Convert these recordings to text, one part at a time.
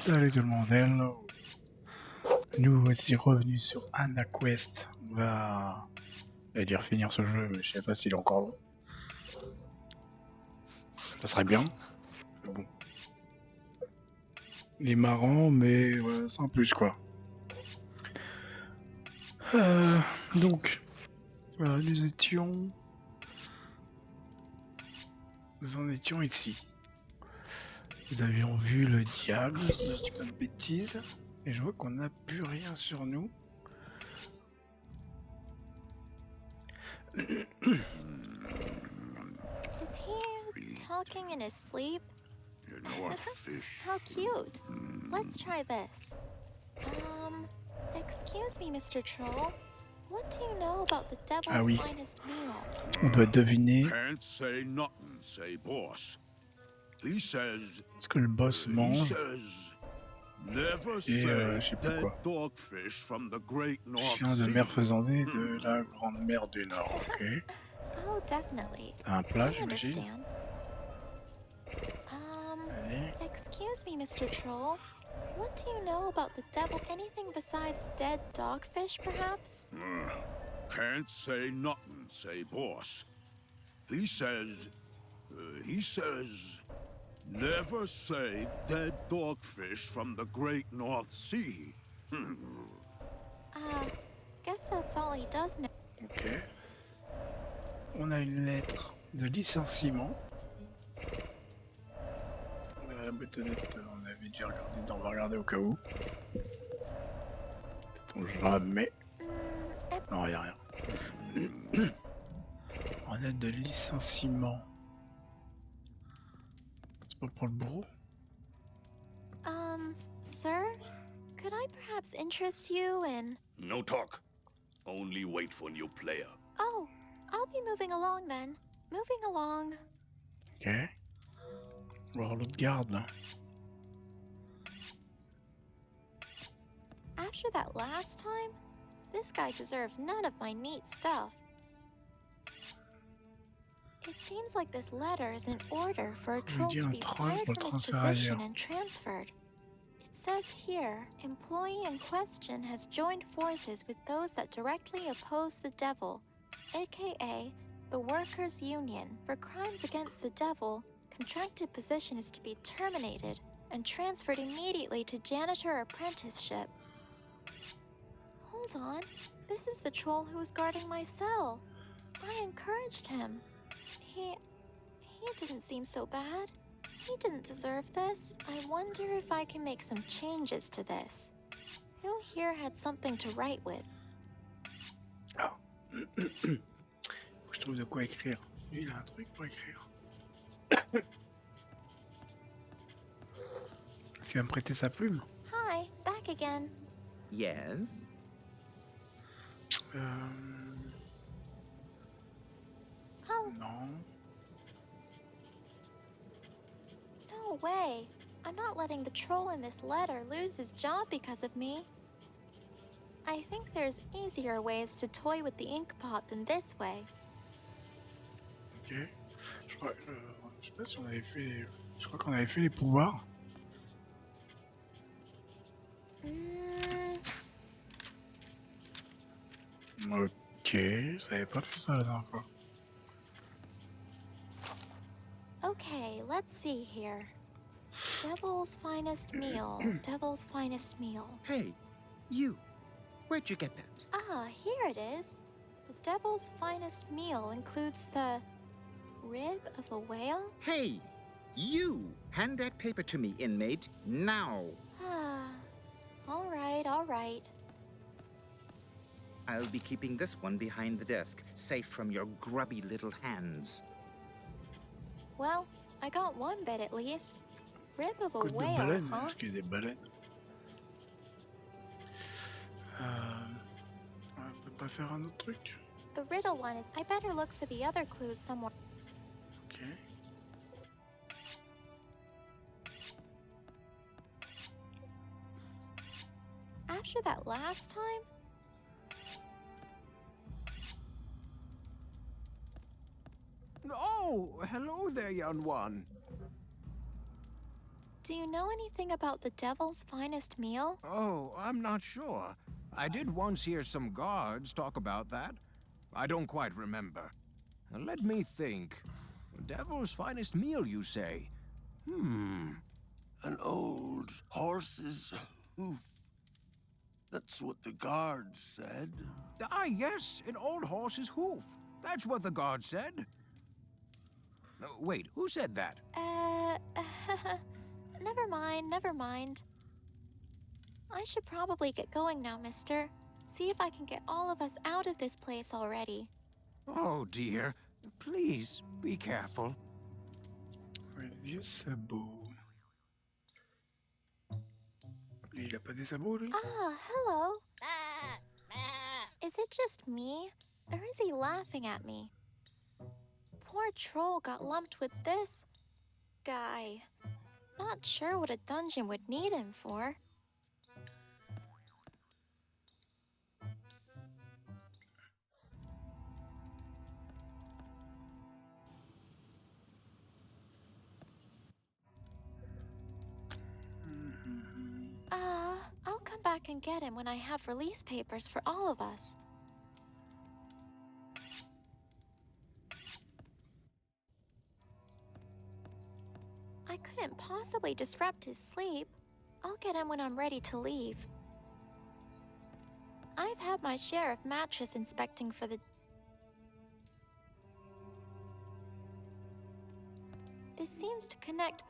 Salut tout le monde, hello. Nous voici revenus sur Anna Quest. On va dire finir ce jeu, mais je sais pas s'il est encore long. Ça serait bien. Mais bon. Il est marrant, mais ouais, sans plus quoi. Donc, voilà, nous en étions ici. Nous avions vu le diable, si je dis pas de bêtises, et je vois qu'on n'a plus rien sur nous. Is he talking in his sleep? You know a fish. How cute. Let's try this. Excuse me, Mr. Troll. What do you know about the devil's oui. finest meal? On doit deviner Can't say nothing, say boss. He says. ce que le boss He mange. says. Never Et say je sais plus dead quoi. dogfish from the great North Chien de Sea. mer faisandé de la grande mer du Nord, ok. Oh, definitely. T'as un plat, I j'imagine. understand. Allez. Excuse me, Mr. Troll. What do you know about the devil? Anything besides dead dogfish, perhaps? Can't say nothing, say boss. He says. Never say dead dogfish from the great North Sea. Guess that's all he does know. Ok. On a une lettre de licenciement. La boîte aux lettres, on avait déjà regardé, on va regarder au cas où. Sait-on jamais. Non, y'a rien. En lettre de licenciement. C'est pas pour le bourreau? Sir? Could I perhaps interest you in... No talk. Only wait for new player. Oh, I'll be moving along then. Moving along. Ok. On va voir l'autre garde là. After that last time, this guy deserves none of my neat stuff. It seems like this letter is an order for a troll to be fired from his position and transferred. It says here, employee in question has joined forces with those that directly oppose the devil, aka the Workers' Union. For crimes against the devil, contracted position is to be terminated and transferred immediately to janitor apprenticeship. Hold on, this is the troll who's guarding my cell. I encouraged him. He didn't seem so bad. He didn't deserve this. I wonder if I can make some changes to this. Who here had something to write with? Ah. Je trouve de quoi écrire. Lui, il a un truc pour écrire. Est-ce qu'il va me prêter sa plume? Hi, back again. Yes? Oh. Non. No way. I'm not letting the troll in this letter lose his job because of me. I think there's easier ways to toy with the ink pot than this way. Ok. Je sais pas si on avait fait les... Je crois qu'on avait fait les pouvoirs. Ok, j'avais pas fait ça la dernière fois. Okay, let's see here. Devil's finest meal. Devil's finest meal. Hey, you. Where'd you get that? Ah, here it is. The devil's finest meal includes the rib of a whale? Hey, you. Hand that paper to me, inmate, now. Ah, all right. I'll be keeping this one behind the desk, safe from your grubby little hands. Well, I got one bit at least. Rib of a Côte de whale, baleine, huh? parce qu'il y a des baleines. On peut pas faire un autre truc? The riddle one is... I better look for the other clues somewhere. Ok. After that last time? Oh, hello there, young one. Do you know anything about the devil's finest meal? Oh, I'm not sure. I did once hear some guards talk about that. I don't quite remember. Let me think. Devil's finest meal, you say? An old horse's hoof. That's what the guard said. Ah, yes, an old horse's hoof. That's what the guard said. Wait, who said that? Never mind, never mind. I should probably get going now, mister. See if I can get all of us out of this place already. Oh, dear. Please, be careful. Ouais, le vieux sabot. Lui, il a pas des sabots, lui? Ah, hello. Is it just me? Or is he laughing at me? Poor troll got lumped with this guy. Not sure what a dungeon would need him for. I'll come back and get him when I have release papers for all of us. I couldn't possibly disrupt his sleep. I'll get him when I'm ready to leave. I've had my share of mattress inspecting for the... This seems to connect.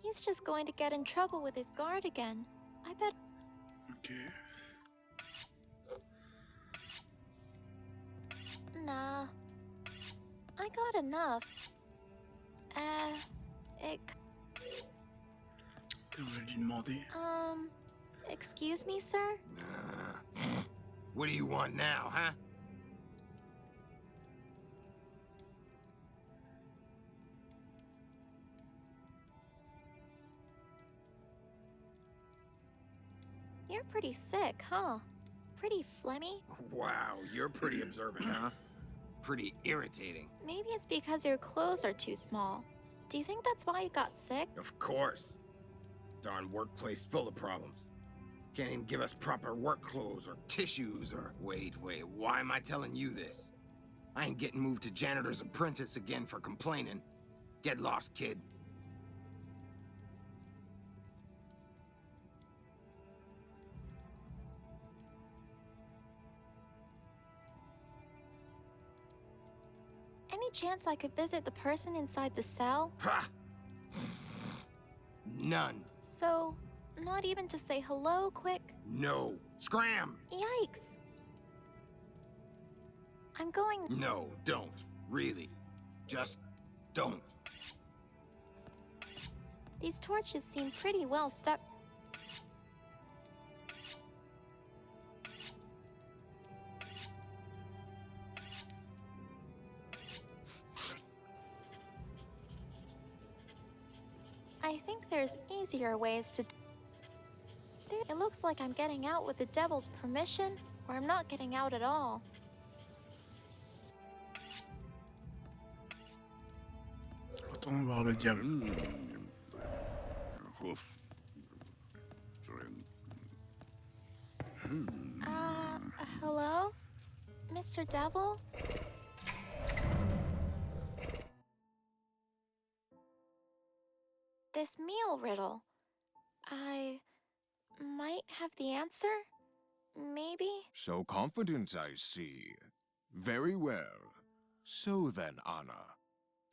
He's just going to get in trouble with his guard again. I bet... Ok. Nah. I got enough. On va lui demander. Excuse me, sir? What do you want now, huh? You're pretty sick, huh? Pretty phlegmy? Wow, you're pretty observant, huh? Pretty irritating. Maybe it's because your clothes are too small. Do you think that's why you got sick? Of course. Darn workplace full of problems. Can't even give us proper work clothes or tissues or... Wait, why am I telling you this? I ain't getting moved to janitor's apprentice again for complaining. Get lost, kid. Any chance I could visit the person inside the cell? Ha! None. So, not even to say hello quick? No. Scram! Yikes. I'm going... No, don't. Really. Just don't. These torches seem pretty well stuck. I think there's easier ways to... It looks like I'm getting out with the devil's permission, or I'm not getting out at all. Retournons voir le diable. Hoof. Hello? Mr. Devil? This meal riddle. I might have the answer? Maybe? So confident, I see. Very well. So then, Anna,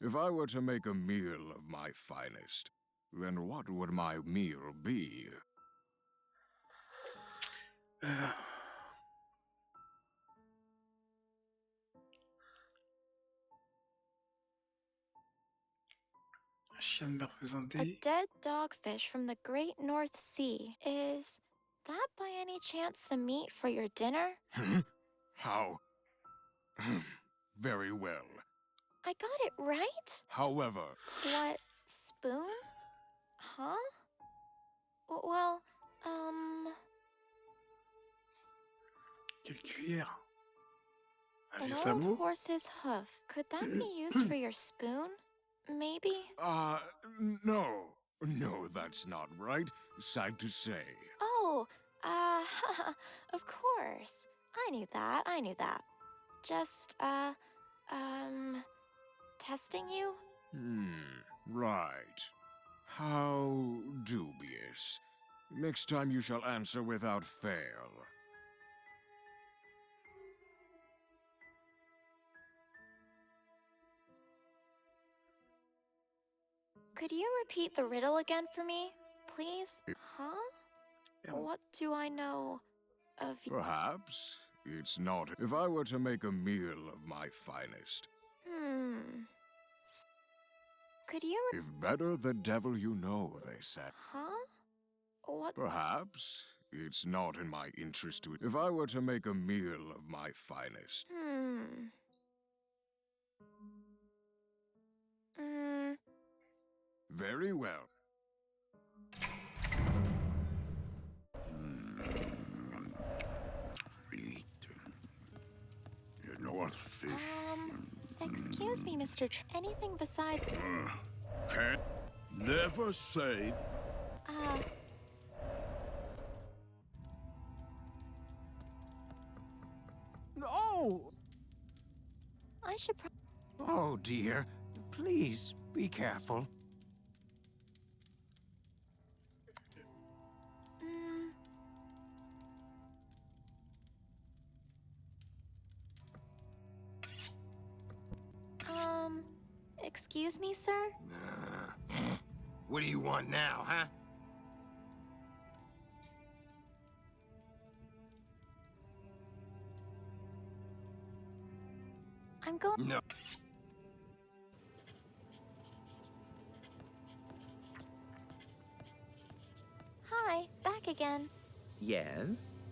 if I were to make a meal of my finest, then what would my meal be? Un chien de mer faisant A des... dead dogfish from the Great North Sea. Is that by any chance the meat for your dinner? How? Very well. I got it right? However... What, spoon? Huh? Well, Quelle cuillère? Un an vieux old sabot? horse's hoof. Could that be used for your spoon? Maybe? No. No, that's not right. Sad to say. Oh, of course. I knew that. Just, testing you? Right. How dubious. Next time you shall answer without fail. Could you repeat the riddle again for me, please? Huh? Yeah. What do I know of you? Perhaps it's not. If I were to make a meal of my finest, Could you if better the devil you know, they said. Huh? What? Perhaps it's not in my interest to. If I were to make a meal of my finest, very well. Eat your north fish. Excuse me, Mr. Anything besides, Can't never say. No! I should Oh dear. Please be careful. Excuse me, sir? What do you want now, huh? I'm going. No. Hi, back again. Yes?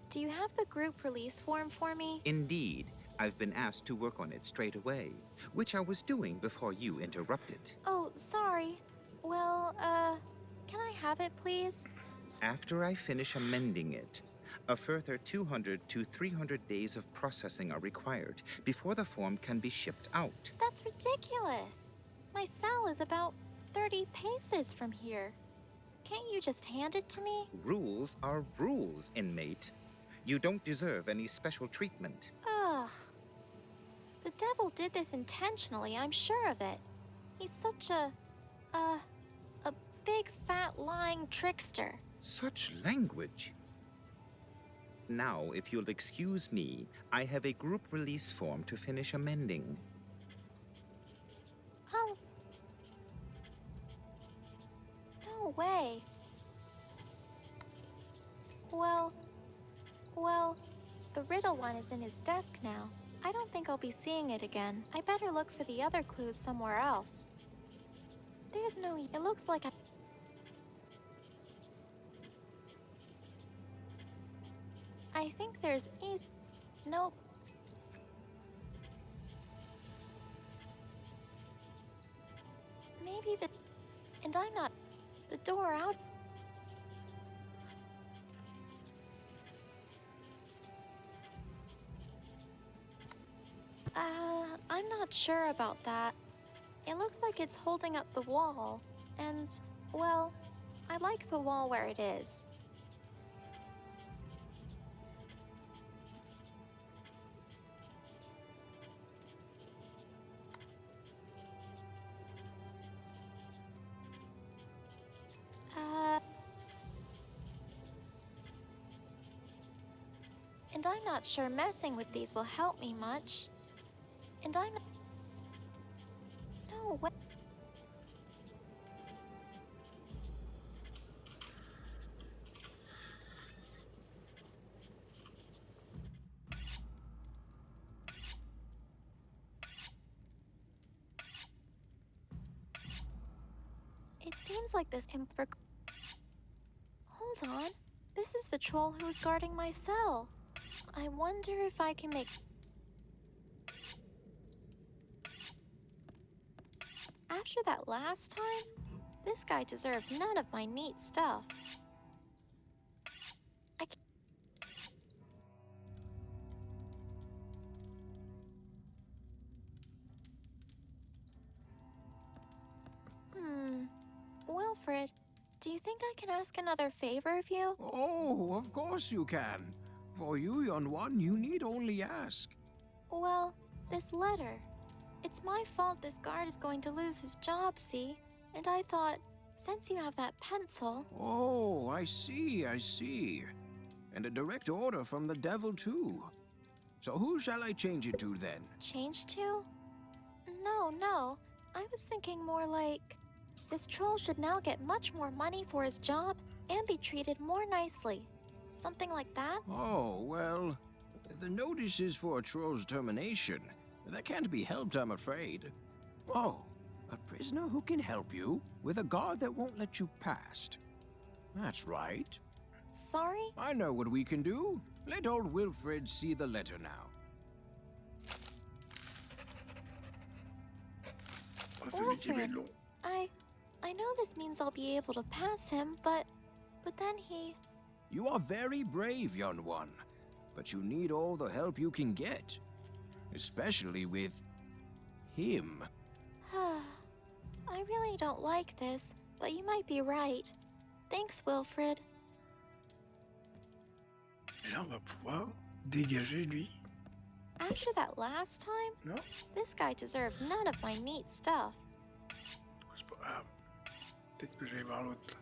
Do you have the group release form for me? Indeed. I've been asked to work on it straight away, which I was doing before you interrupted. Oh, sorry. Well, can I have it, please? After I finish amending it, a further 200 to 300 days of processing are required before the form can be shipped out. That's ridiculous. My cell is about 30 paces from here. Can't you just hand it to me? Rules are rules, inmate. You don't deserve any special treatment. Ugh. The devil did this intentionally, I'm sure of it. He's such a big fat lying trickster. Such language. Now, if you'll excuse me, I have a group release form to finish amending. Oh. No way. Well, the riddle one is in his desk now. I don't think I'll be seeing it again. I better look for the other clues somewhere else. There's no... It looks like I think there's Nope. Maybe and I'm not... The door out... I'm not sure about that. It looks like it's holding up the wall. And, well, I like the wall where it is. And I'm not sure messing with these will help me much. And I'm... No way. It seems like this Hold on. This is the troll who's guarding my cell. I wonder if I can make... After that last time, this guy deserves none of my neat stuff. Wilfred, do you think I can ask another favor of you? Oh, of course you can. For you, yon one, you need only ask. Well, this letter. It's my fault this guard is going to lose his job, see? And I thought, since you have that pencil... Oh, I see, I see. And a direct order from the devil, too. So who shall I change it to, then? Change to? No. I was thinking more like... This troll should now get much more money for his job and be treated more nicely. Something like that? Oh, well, the notice is for a troll's termination. That can't be helped, I'm afraid. Oh, a prisoner who can help you with a guard that won't let you past. That's right. Sorry? I know what we can do. Let old Wilfred see the letter now. Wilfred, I know this means I'll be able to pass him, but then he... You are very brave, young one, but you need all the help you can get, especially with him. I really don't like this, but you might be right. Thanks, Wilfred. Et là, on va pouvoir dégager lui. After that last time, Non? this guy deserves none of my neat stuff. C'est pas grave. Peut-être que je vais voir l'autre.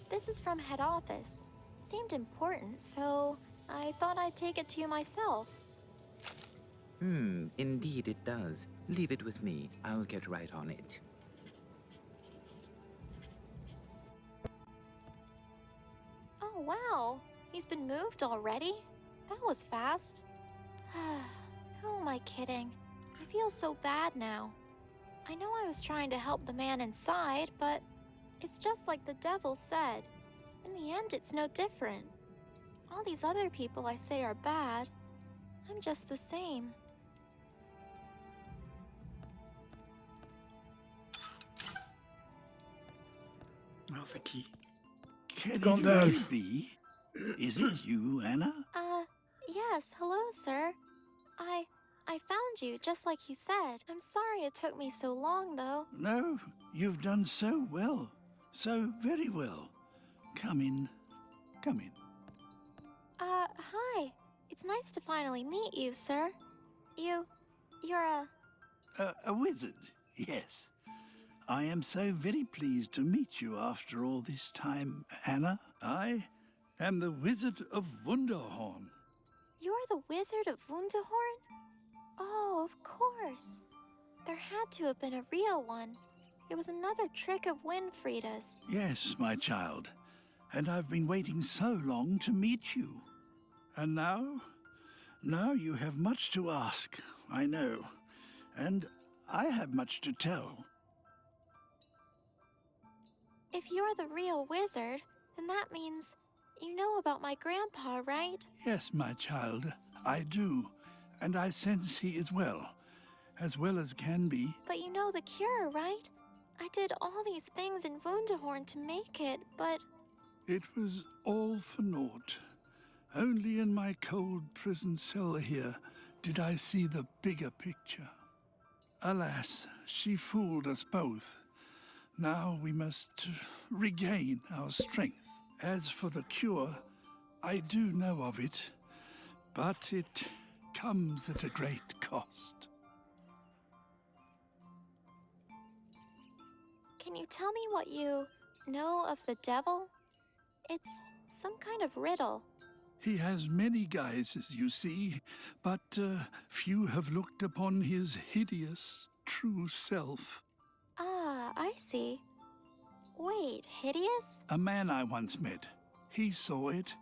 This is from head office. Seemed important, so I thought I'd take it to you myself. Indeed it does. Leave it with me. I'll get right on it. Oh, wow. He's been moved already? That was fast. Who am I kidding? I feel so bad now. I know I was trying to help the man inside, but it's just like the devil said. In the end, it's no different. All these other people I say are bad. I'm just the same. Alors c'est qui? Can it Gandalf. really be? Is it you, Anna? Yes, hello, sir. I found you, just like you said. I'm sorry it took me so long, though. No, you've done so well. So very well. Come in. Come in. Hi. It's nice to finally meet you, sir. You're A wizard, yes. I am so very pleased to meet you after all this time, Anna. I am the Wizard of Wunderhorn. You're the Wizard of Wunderhorn? Oh, of course. There had to have been a real one. It was another trick of Winfrieda's. Yes, my child. And I've been waiting so long to meet you. And now you have much to ask, I know. And I have much to tell. If you're the real wizard, then that means you know about my grandpa, right? Yes, my child, I do. And I sense he is well as can be. But you know the cure, right? I did all these things in Wunderhorn to make it, but... It was all for naught. Only in my cold prison cell here did I see the bigger picture. Alas, she fooled us both. Now we must regain our strength. As for the cure, I do know of it, but it comes at a great cost. Can you tell me what you know of the devil? It's some kind of riddle. He has many guises, you see, but few have looked upon his hideous, true self. Ah, I see. Wait, hideous? A man I once met. He saw it.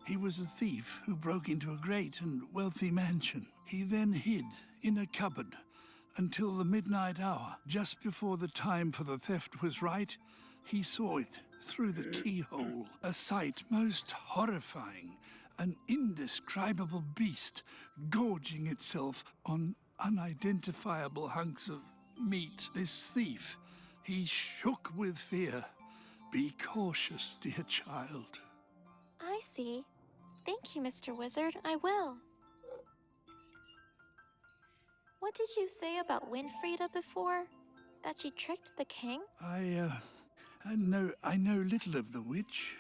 He was a thief who broke into a great and wealthy mansion. He then hid in a cupboard until the midnight hour. Just before the time for the theft was right, he saw it through the keyhole. A sight most horrifying. An indescribable beast gorging itself on unidentifiable hunks of meat. This thief, he shook with fear. Be cautious, dear child. I see. Thank you, Mr. Wizard. I will. What did you say about Winfrieda before? That she tricked the king? I know little of the witch.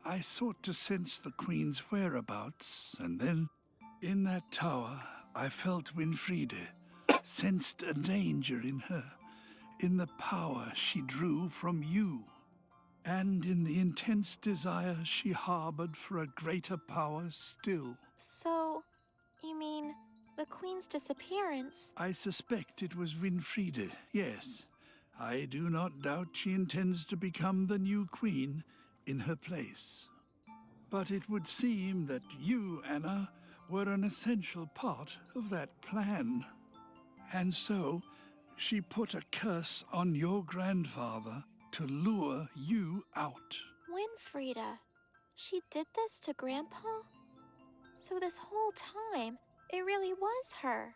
I sought to sense the queen's whereabouts, and then, in that tower, I felt Winfrieda, sensed a danger in her, in the power she drew from you, and in the intense desire she harbored for a greater power still. So, you mean the queen's disappearance? I suspect it was Winfrieda, yes. I do not doubt she intends to become the new queen in her place. But it would seem that you, Anna, were an essential part of that plan. And so, she put a curse on your grandfather to lure you out. Winfrieda. She did this to Grandpa? So this whole time, it really was her.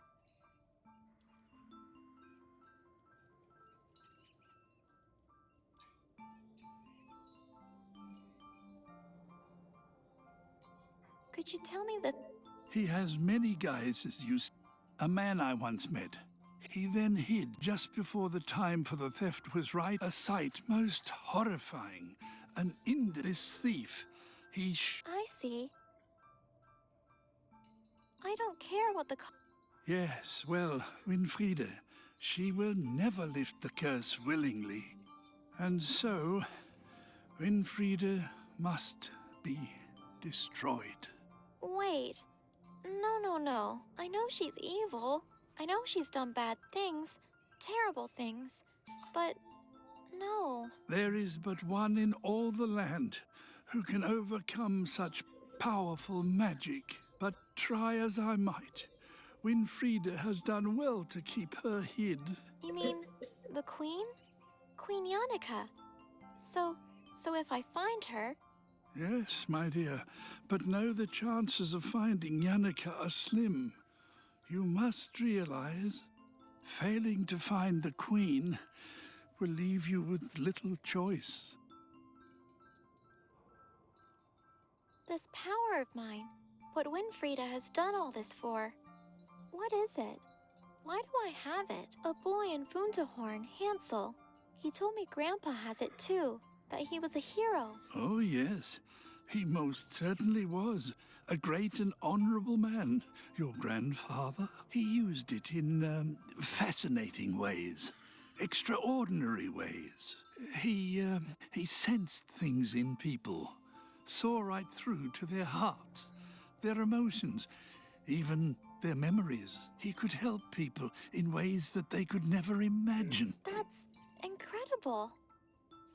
Could you tell me the... He has many guises, A man I once met. He then hid just before the time for the theft was right. A sight most horrifying. An this thief. I see. I don't care what the... Yes, well, Winfrieda, she will never lift the curse willingly. And so, Winfrieda must be destroyed. Wait. No. I know she's evil. I know she's done bad things, terrible things, but no. There is but one in all the land who can overcome such powerful magic. But try as I might, Winfrieda has done well to keep her hid. You mean the queen? Queen Yannicka. So if I find her... Yes, my dear, but know the chances of finding Yannicka are slim. You must realize, failing to find the queen will leave you with little choice. This power of mine, what Winfrieda has done all this for. What is it? Why do I have it? A boy in Funterhorn, Hansel. He told me Grandpa has it too, that he was a hero. Oh, yes. He most certainly was. A great and honorable man, your grandfather. He used it in fascinating ways, extraordinary ways. He sensed things in people, saw right through to their hearts, their emotions, even their memories. He could help people in ways that they could never imagine. That's incredible.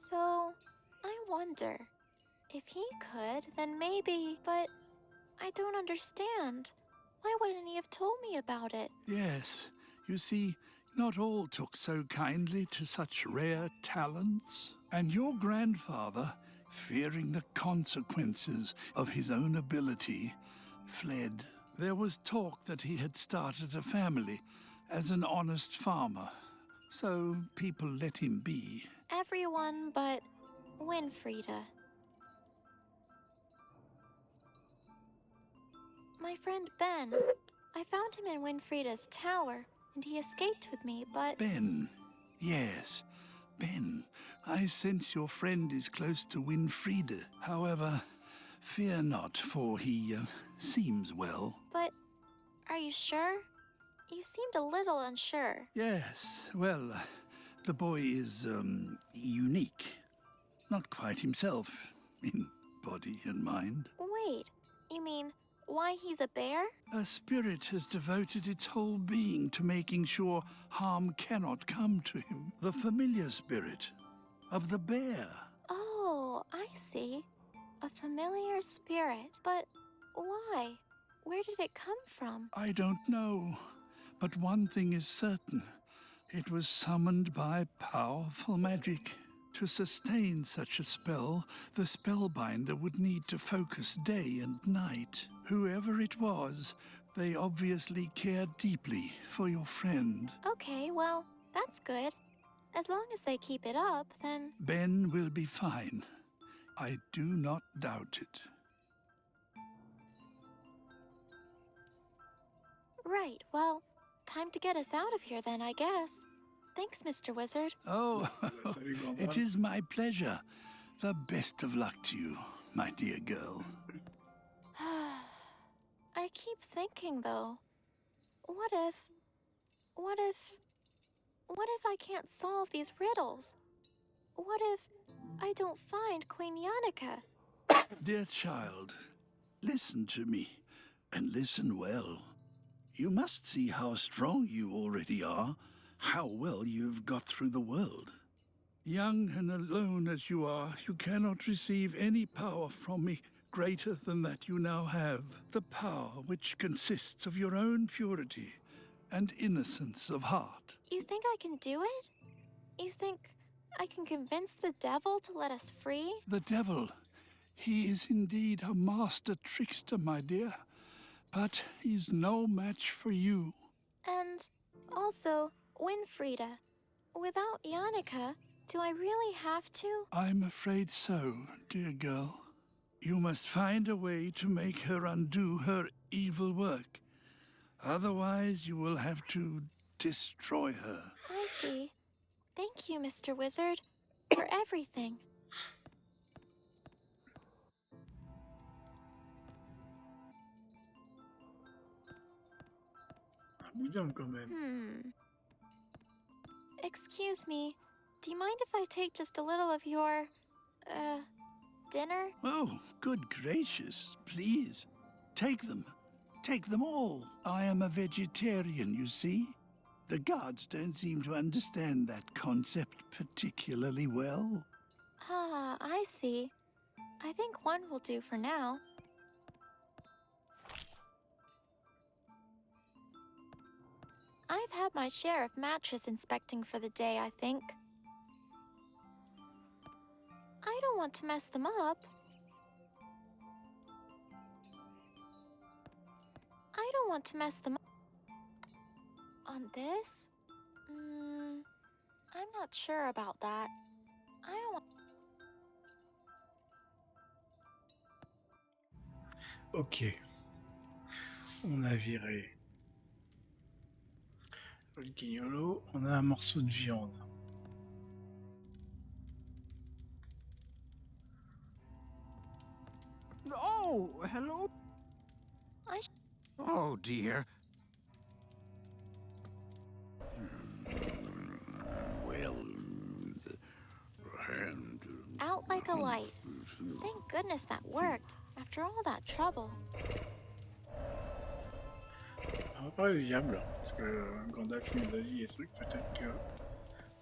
So, I wonder, if he could, then maybe, but I don't understand. Why wouldn't he have told me about it? Yes, you see, not all took so kindly to such rare talents. And your grandfather, fearing the consequences of his own ability, fled. There was talk that he had started a family as an honest farmer, so people let him be. Everyone but Winfrieda. My friend Ben. I found him in Winfrieda's tower, and he escaped with me, but... Ben. Yes, Ben. I sense your friend is close to Winfrieda. However, fear not, for he seems well. But are you sure? You seemed a little unsure. Yes, well, the boy is unique. Not quite himself, in body and mind. Wait, you mean why he's a bear? A spirit has devoted its whole being to making sure harm cannot come to him. The familiar spirit of the bear. Oh, I see. A familiar spirit. But why? Where did it come from? I don't know, but one thing is certain. It was summoned by powerful magic. To sustain such a spell, the spellbinder would need to focus day and night. Whoever it was, they obviously cared deeply for your friend. Okay, well, that's good. As long as they keep it up, then... Ben will be fine. I do not doubt it. Right, well, time to get us out of here then, I guess. Thanks, Mr. Wizard. Oh, Salut, grand-père. it is my pleasure. The best of luck to you, my dear girl. I keep thinking, though, what if I can't solve these riddles? What if I don't find Queen Yannicka? Dear child, listen to me, and listen well. You must see how strong you already are, how well you've got through the world. Young and alone as you are, you cannot receive any power from me greater than that you now have. The power which consists of your own purity and innocence of heart. You think I can do it? You think I can convince the devil to let us free? The devil, he is indeed a master trickster, my dear, but he's no match for you. And also, Winfrieda, without Yannicka, do I really have to? I'm afraid so, dear girl. You must find a way to make her undo her evil work. Otherwise, you will have to destroy her. I see. Thank you, Mr. Wizard, for everything. Un bout d'homme, quand même. Excuse me, do you mind if I take just a little of your, dinner? Oh, good gracious, please. Take them. Take them all. I am a vegetarian, you see. The gods don't seem to understand that concept particularly well. Ah, I see. I think one will do for now. I've had my share of mattress inspecting for the day, I think. I don't want to mess them up. I don't want to mess them up. On this? I'm not sure about that. I don't want... Ok. On a viré le guignolo, on a un morceau de viande. Oh, hello. Oh, dear. Well, and... Out like a light. Thank goodness that worked, after all that trouble. On va parler du diable, parce que Gandalf nous a dit des trucs, peut-être que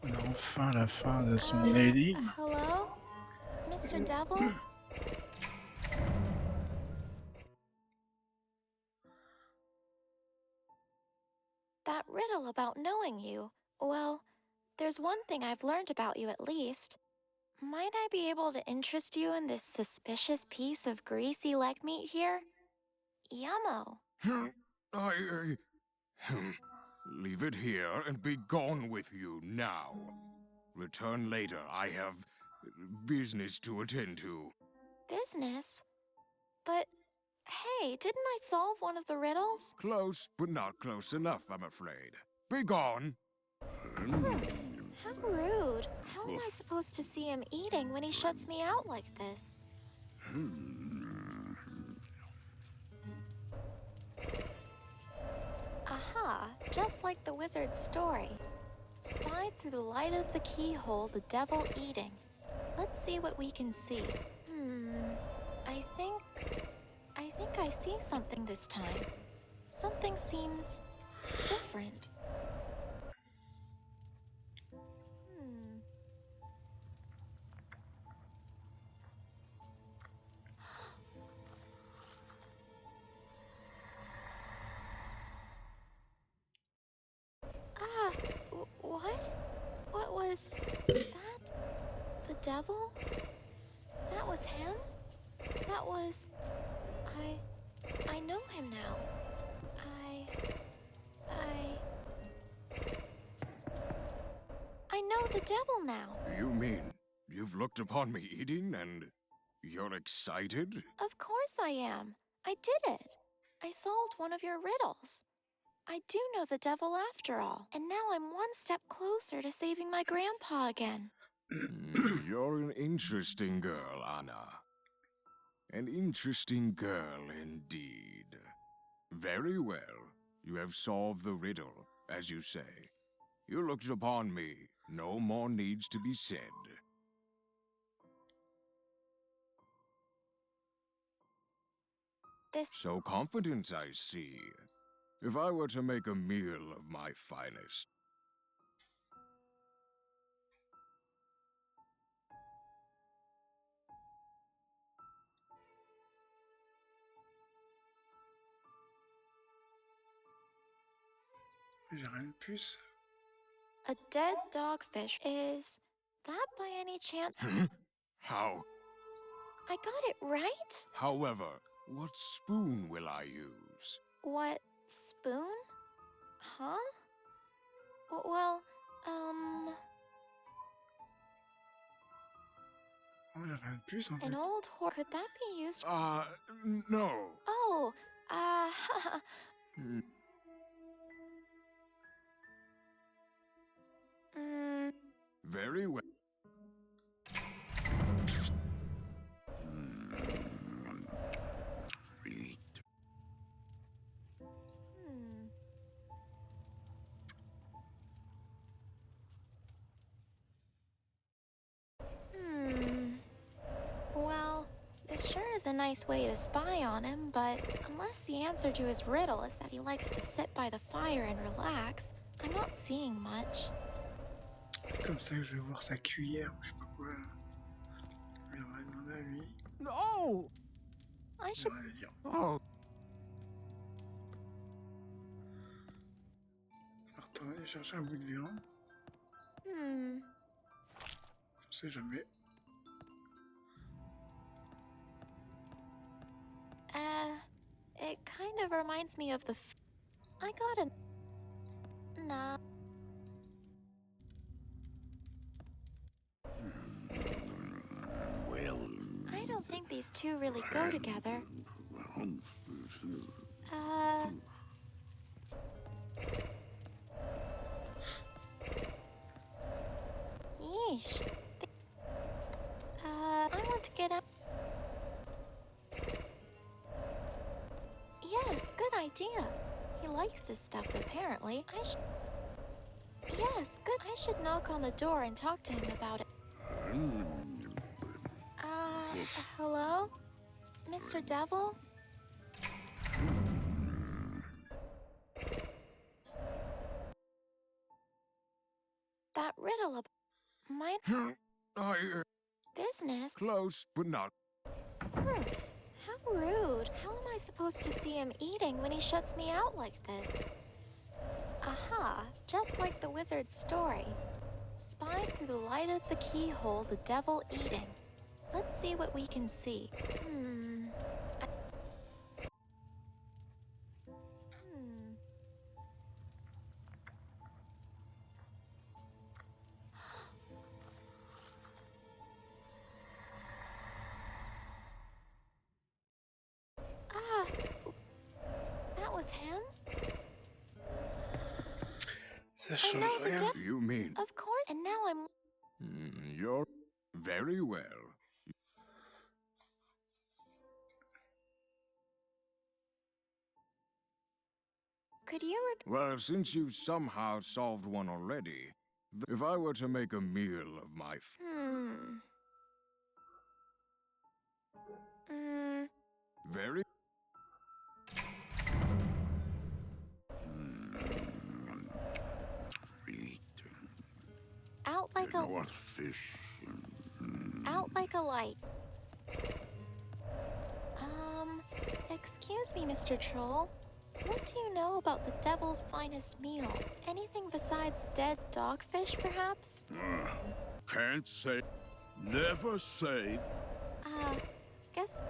on a enfin la fin de son énigme. Hello? Mr. Devil? That riddle about knowing you, well, there's one thing I've learned about you at least. Might I be able to interest you in this suspicious piece of greasy leg meat here? Yummo. Leave it here and be gone with you now. Return later. I have business to attend to. Business? But, hey, didn't I solve one of the riddles? Close, but not close enough, I'm afraid. Be gone. How rude. How am I supposed to see him eating when he shuts me out like this? Aha, just like the wizard's story. Spied through the light of the keyhole the devil eating. Let's see what we can see. I think I see something this time. Something seems different. What? What was that? The devil? That was him? That was... I know him now. I know the devil now. You mean you've looked upon me eating and you're excited? Of course I am. I did it. I solved one of your riddles. I do know the devil after all, and now I'm one step closer to saving my grandpa again. You're an interesting girl, Anna. An interesting girl indeed. Very well. You have solved the riddle, as you say. You looked upon me. No more needs to be said. So confident, I see. If I were to make a meal of my finest. J'ai rien de plus. A dead dogfish is that by any chance? How? I got it right? However, what spoon will I use? What spoon? Huh? Well, Oh, j'ai rien de plus en fait. an old horse. Could that be used? No. Oh, Very well. Well, this sure is a nice way to spy on him, but unless the answer to his riddle is that he likes to sit by the fire and relax, I'm not seeing much. C'est comme ça que je vais voir sa cuillère ou je sais pas quoi. Je vais demander à lui. No! I should. Je vais lui dire. Oh. Je vais retourner chercher un bout de viande. Je sais jamais. It kind of reminds me of the. I got a. Nah. Well, I don't think these two really go together. Yeesh. I want to get up. Yes, good idea. He likes this stuff, apparently. Yes, good. I should knock on the door and talk to him about it. Hello? Mr. Devil? That riddle about my business? Close, but not. How rude. How am I supposed to see him eating when he shuts me out like this? Aha, just like the wizard's story. Spy through the light of the keyhole, the devil eating. Let's see what we can see. That was him? Ça change rien. You mean? Of course. And now I'm. You're very well. Could you Well, since you've somehow solved one already, if I were to make a meal of my very out like a North fish. out like a light. Excuse me, Mr. Troll. What do you know about the devil's finest meal? Anything besides dead dogfish, perhaps? Can't say. Never say. Guess.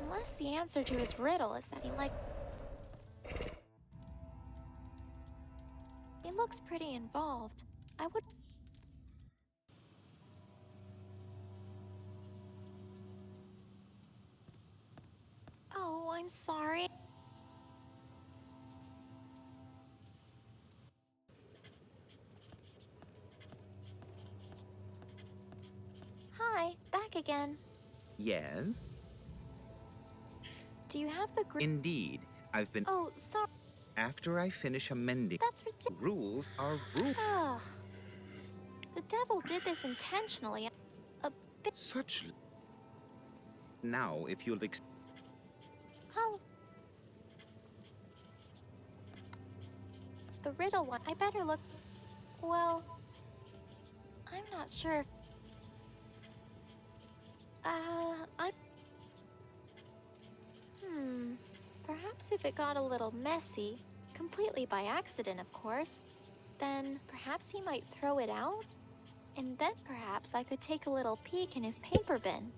Unless the the answer to his riddle is that he looks pretty involved. I would... Oh, I'm sorry. Hi, back again. Yes? Do you have the Indeed. I've been... Oh, sorry. After I finish amending... That's ridiculous. Rules are rules. Ugh. The devil did this intentionally. A bit... Such... Now, if you'll... Oh. The riddle one. I better look... Well... I'm not sure if... Perhaps if it got a little messy, completely by accident, of course, then perhaps he might throw it out? And then perhaps I could take a little peek in his paper bin.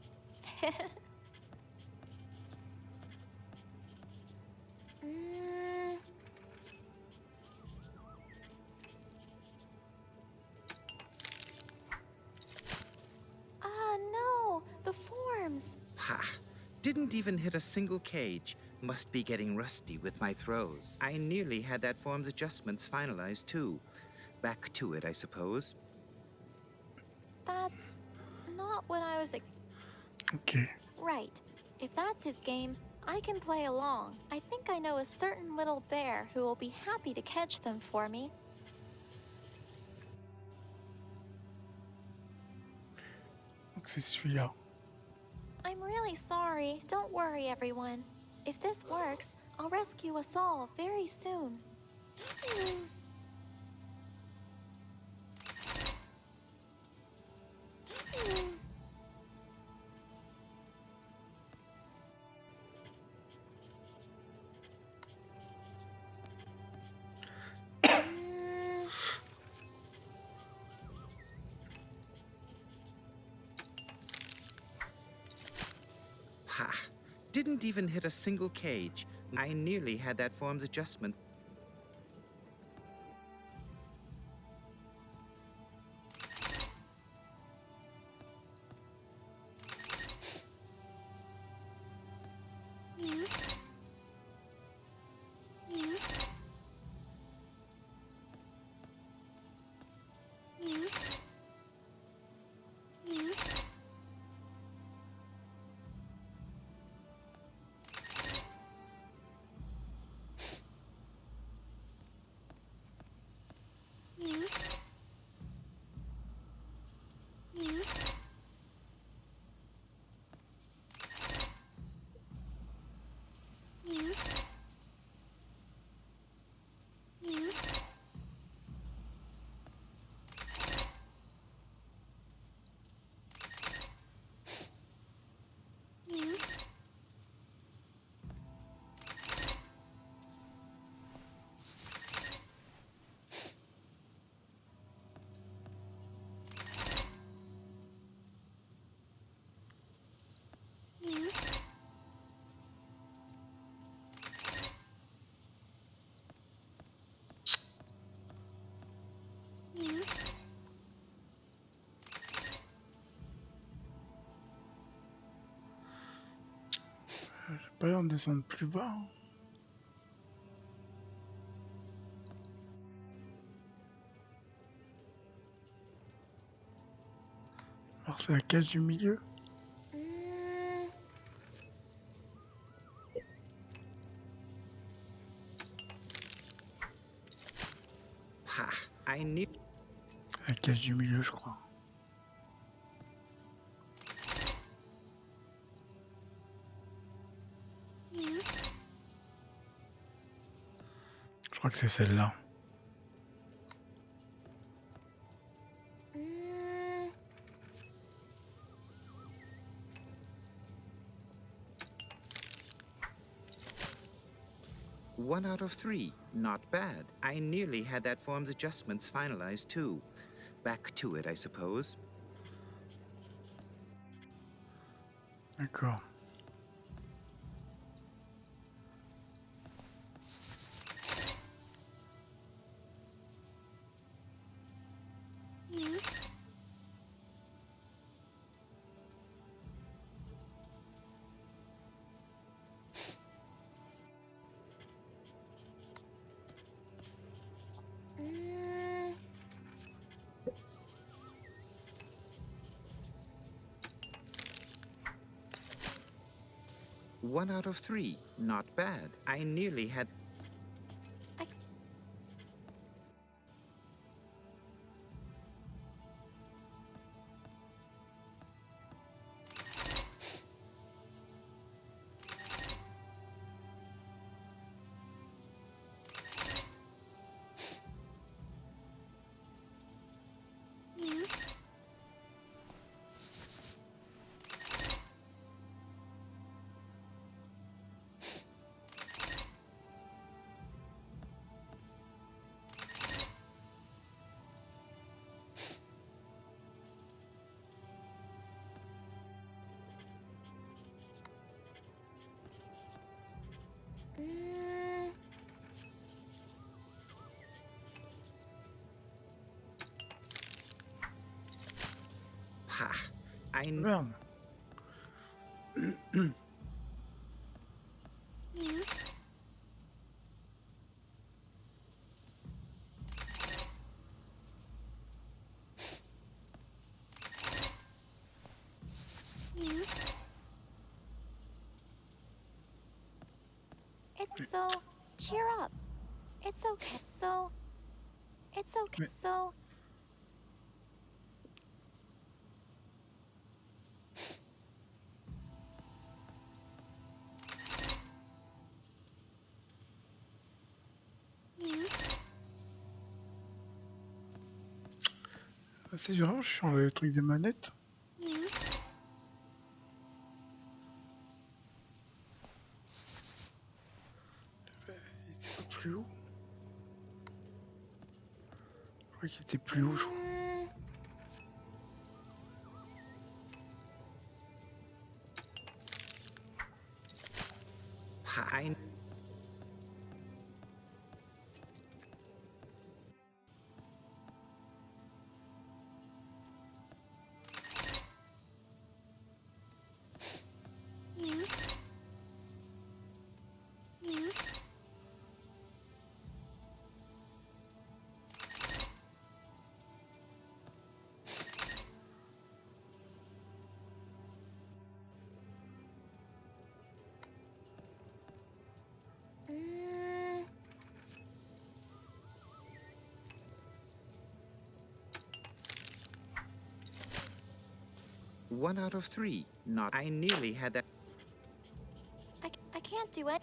No! The forms! Ha! Didn't even hit a single cage. Must be getting rusty with my throws. I nearly had that form's adjustments finalized, too. Back to it, I suppose. That's not what I was... Okay. Right. If that's his game, I can play along. I think I know a certain little bear who will be happy to catch them for me. Donc c'est celui-là. I'm really sorry. Don't worry, everyone. If this works, I'll rescue us all very soon. Ha! Didn't even hit a single cage. I nearly had that form's adjustment. J'ai pas l'air de descendre plus bas. Alors c'est la cage du milieu. Ha! I knew... La cage du milieu, je crois. Je crois que c'est celle-là. One out of 3. Not bad. I nearly had that form's adjustments finalized, too. Back to it, I suppose. D'accord. 1 out of 3. Not bad. I nearly had... Ha! Merde. It's so... Cheer up. It's okay. So... It's okay. So... C'est vraiment chiant le truc des manettes. Il était pas plus haut. Je crois qu'il était plus haut, je crois. I... One out of 3. Not... I nearly had that... I can't do it.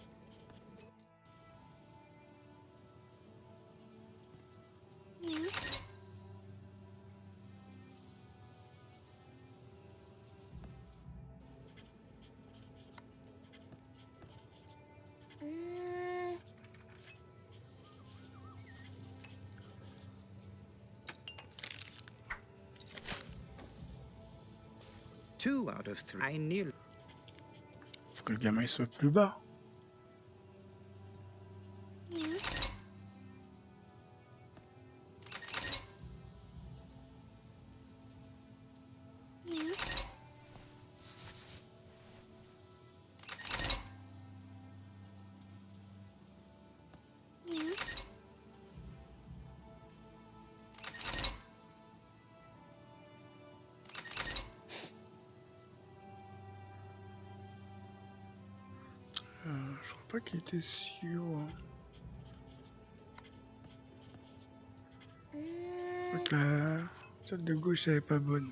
Two out of 3. I nearly... Faut que le gamin il soit plus bas. Je crois pas qu'il était si haut. Hein. Je crois que la celle de gauche elle est pas bonne.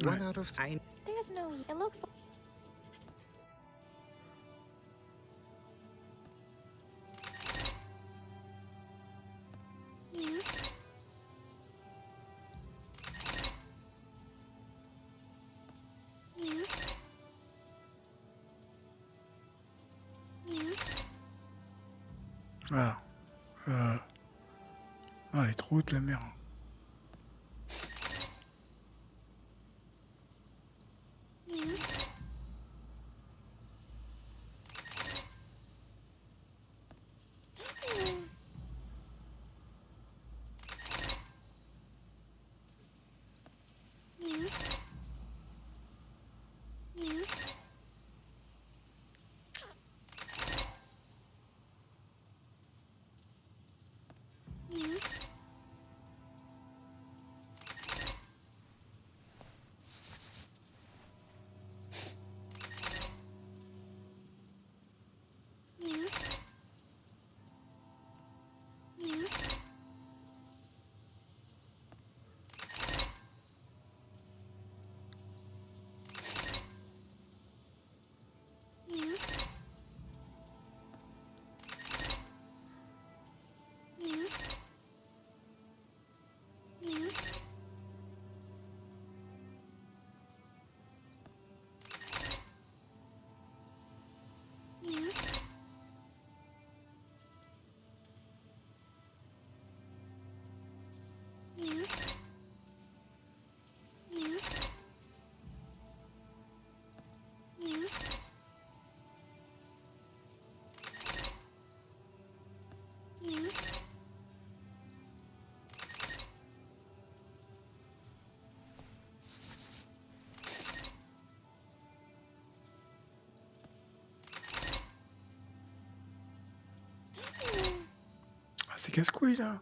One out of... I... There's no... It looks like... Voilà. Ah, elle est trop haute la mer. Ah, c'est casse-couille là.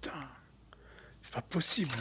Putain, c'est pas possible.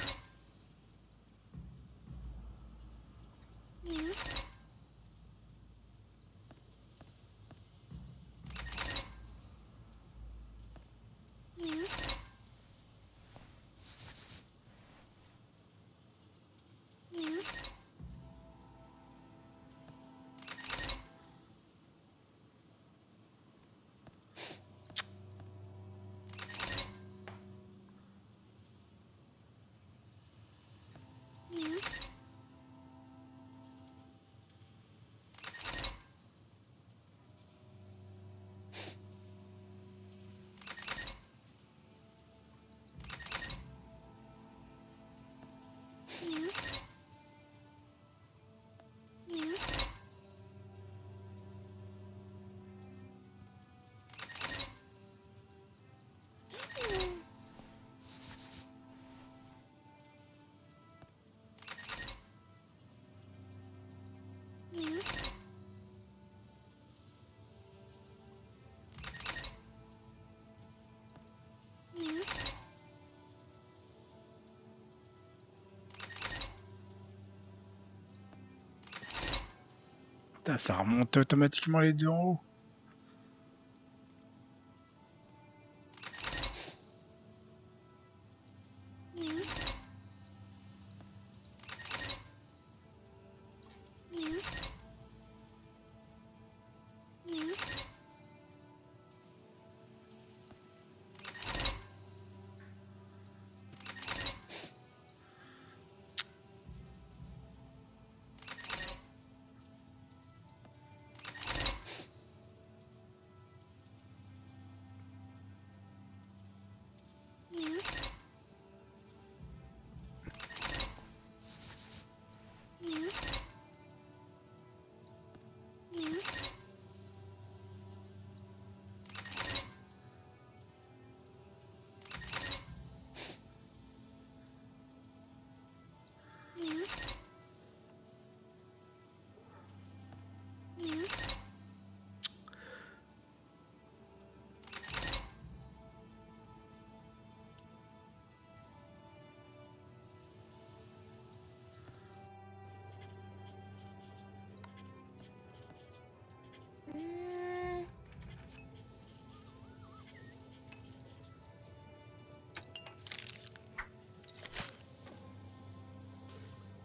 Putain, ça remonte automatiquement les deux en haut.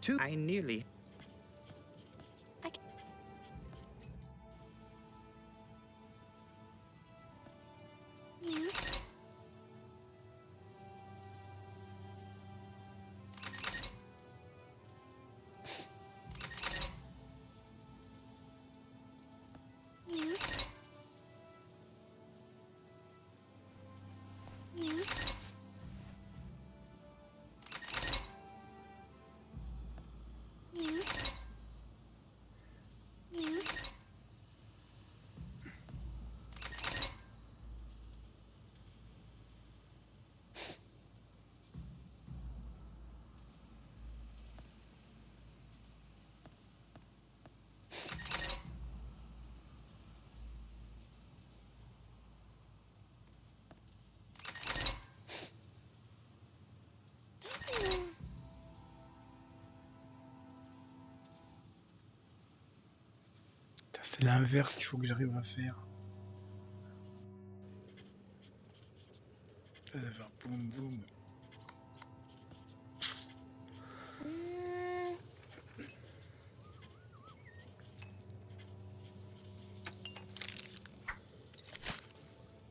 Two. I nearly... C'est l'inverse qu'il faut que j'arrive à faire. Ça va faire boum boum.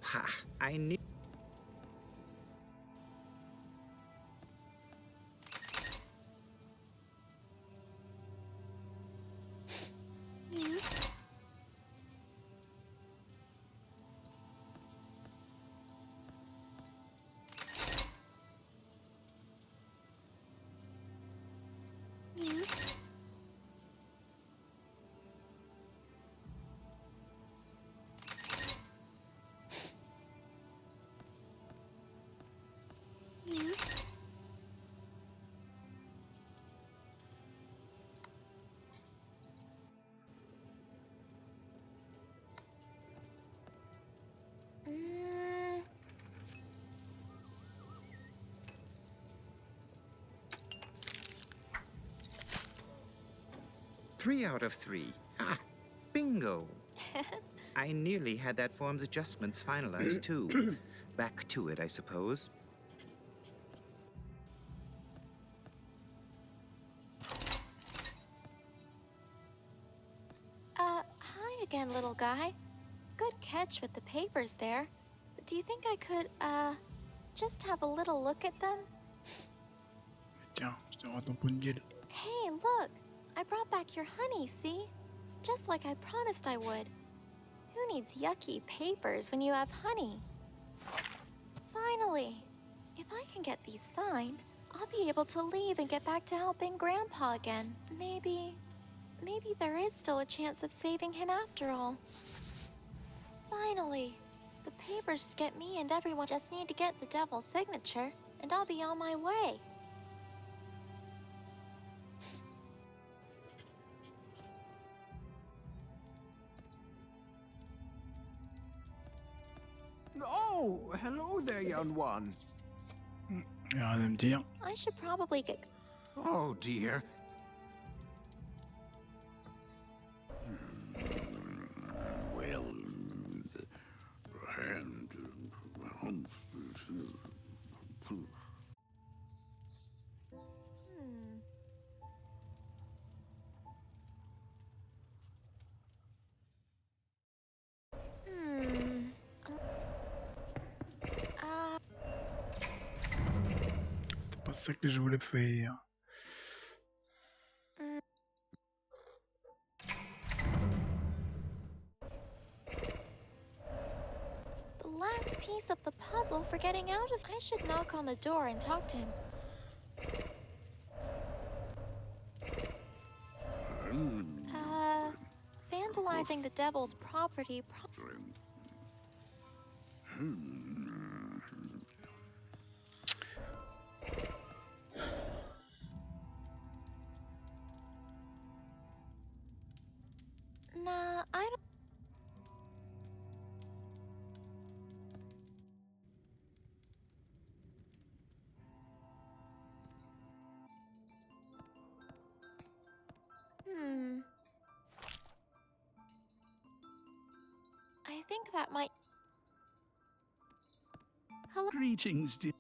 Ha! I knew... Three out of three. Ah, bingo. I nearly had that form's adjustments finalized, too. Back to it, I suppose. Hi again, little guy. Good catch with the papers there. But do you think I could, just have a little look at them? Tiens, je te rends ton pot de miel. Hey, look! I brought back your honey, see? Just like I promised I would. Who needs yucky papers when you have honey? Finally! If I can get these signed, I'll be able to leave and get back to helping Grandpa again. Maybe there is still a chance of saving him after all. Finally! The papers get me and everyone just need to get the devil's signature, and I'll be on my way. Oh, hello there, young one. Rien à me dire. I should probably get... Oh, dear. Well, and... C'est pas ça que je voulais faire. The last piece of the puzzle for getting out of... I should knock on the door and talk to him. Vandalizing the devil's property... Nah, I don't... I think that might... Hello? Greetings, dear.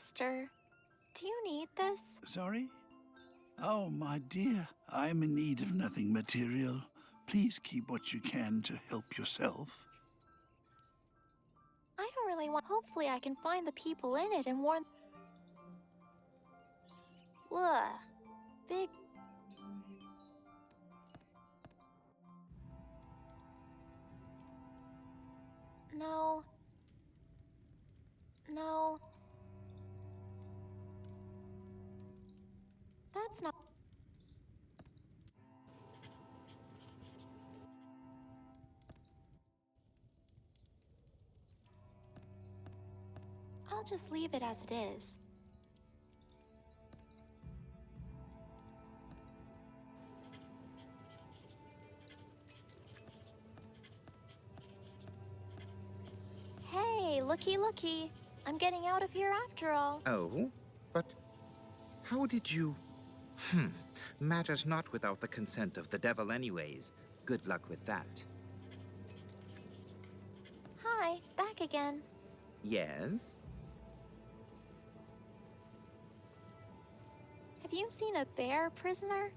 Mister, do you need this? Sorry? Oh, my dear, I'm in need of nothing material. Please keep what you can to help yourself. I don't really want. Hopefully, I can find the people in it and warn. Ugh. Big. No. No. That's not. I'll just leave it as it is. Hey, looky, looky. I'm getting out of here after all. Oh? But how did you... Matters not without the consent of the devil anyways. Good luck with that. Hi, back again. Yes? Have you seen a bear, prisoner?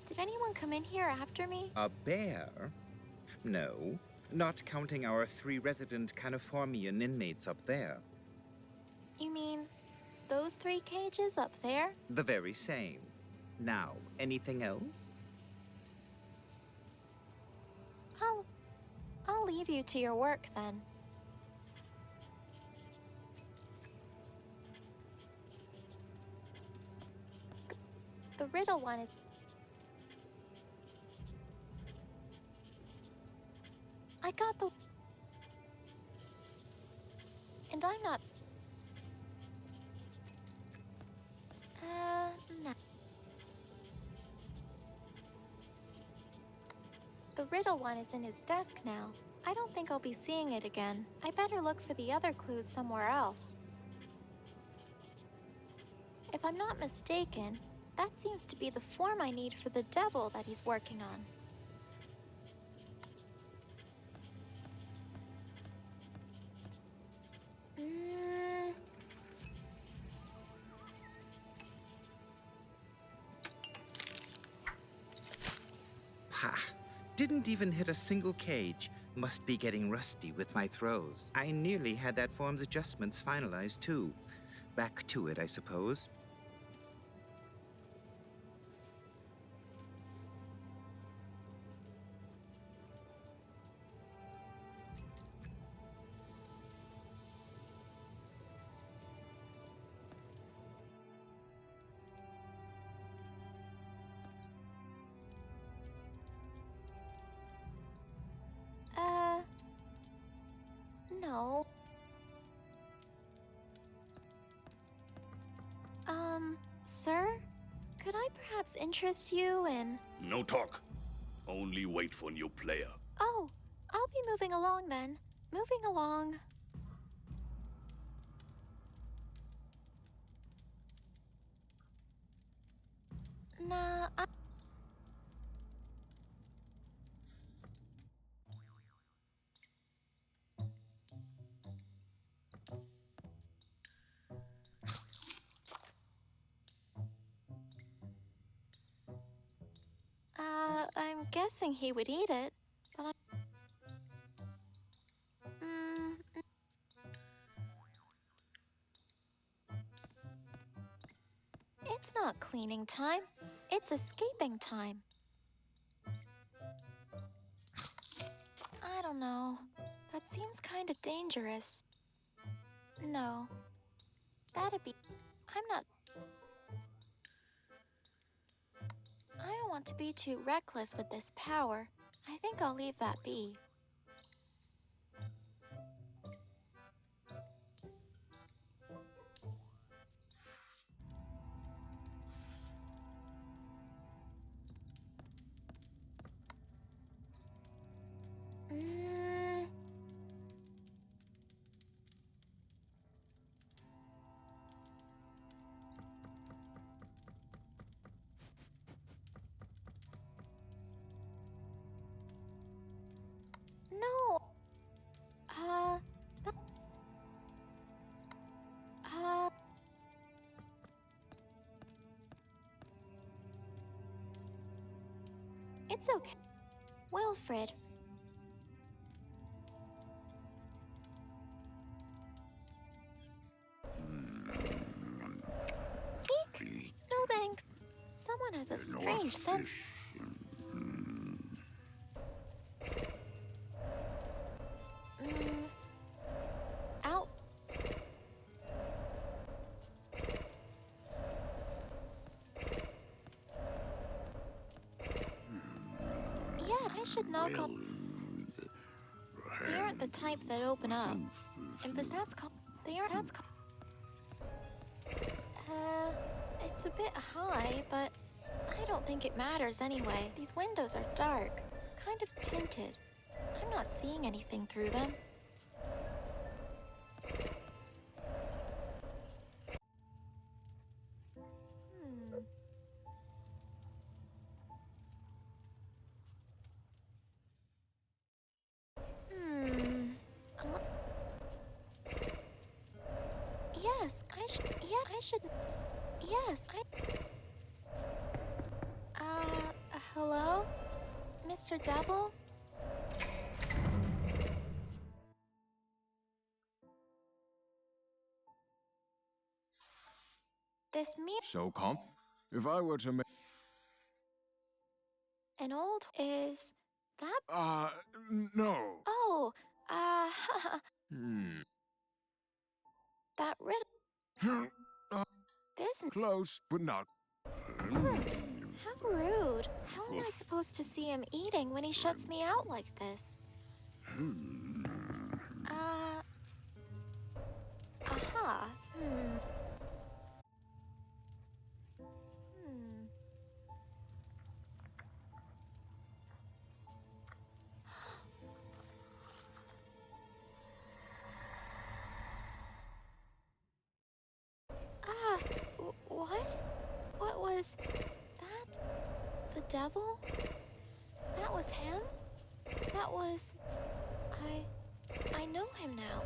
Did anyone come in here after me? A bear? No, not counting our 3 resident Californian inmates up there. You mean those 3 cages up there? The very same. Now, anything else? I'll leave you to your work then. The riddle one is... I got the... And I'm not... No. The riddle one is in his desk now. I don't think I'll be seeing it again. I better look for the other clues somewhere else. If I'm not mistaken, that seems to be the form I need for the devil that he's working on. Ha! Didn't even hit a single cage. Must be getting rusty with my throws. I nearly had that form's adjustments finalized too. Back to it, I suppose. No. Sir? Could I perhaps interest you in... No talk. Only wait for new player. Oh, I'll be moving along then. Moving along. Nah, I'm guessing he would eat it, but It's not cleaning time. It's escaping time. I don't know. That seems kind of dangerous. No. That'd be... I'm not... I don't want to be too reckless with this power. I think I'll leave that be. It's okay. Wilfred. Eek! No thanks. Someone has a strange scent. Out. Yeah, I should knock on. They aren't the type that open up. And besides, they aren't. It's a bit high, but I don't think it matters anyway. These windows are dark, kind of tinted. I'm not seeing anything through them. Yes, I should. Yes, hello? Mr. Devil? This So, if I were to make... An old is that? No. Oh, Hmm. that riddle. This. Close, but not... How rude. How am I supposed to see him eating when he shuts me out like this? Aha. What? What was that? The devil? That was him? That was... I know him now.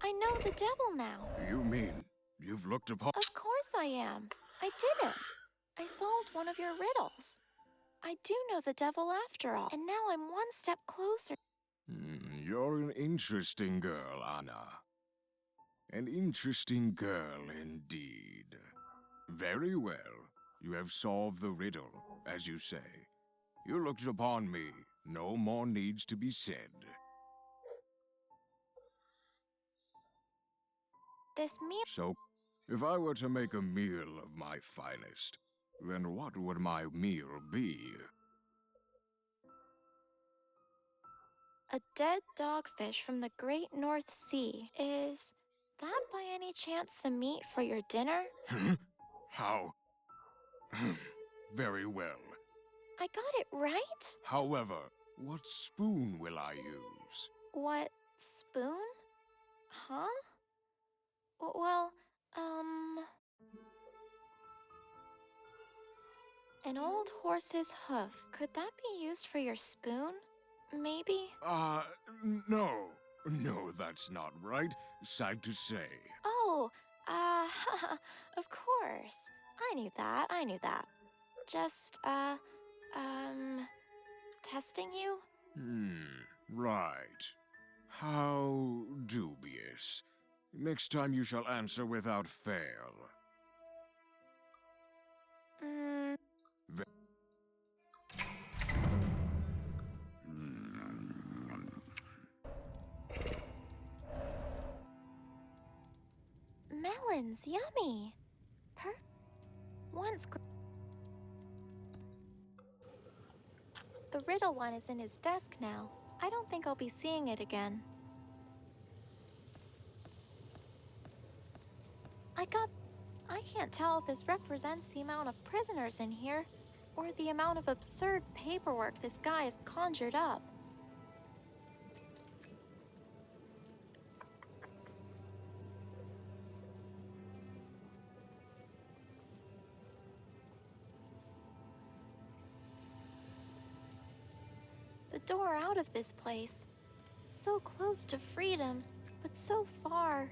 I know the devil now. You mean you've looked upon... Of course I am. I did it. I solved one of your riddles. I do know the devil after all, and now I'm one step closer. You're an interesting girl, Anna. An interesting girl indeed. Very well. You have solved the riddle, as you say. You looked upon me. No more needs to be said. This meal... So, if I were to make a meal of my finest, then what would my meal be? A dead dogfish from the great North Sea. Is that by any chance the meat for your dinner? How? Very well. I got it right? However, what spoon will I use? What spoon? Huh? Well, an old horse's hoof. Could that be used for your spoon? Maybe? No. No, that's not right. Sad to say. Oh, of course. I knew that. Just, testing you? Right. How dubious. Next time you shall answer without fail. Melons, yummy. Once. The riddle one is in his desk now. I don't think I'll be seeing it again. I can't tell if this represents the amount of prisoners in here, or the amount of absurd paperwork this guy has conjured up. The door out of this place. So close to freedom, but so far.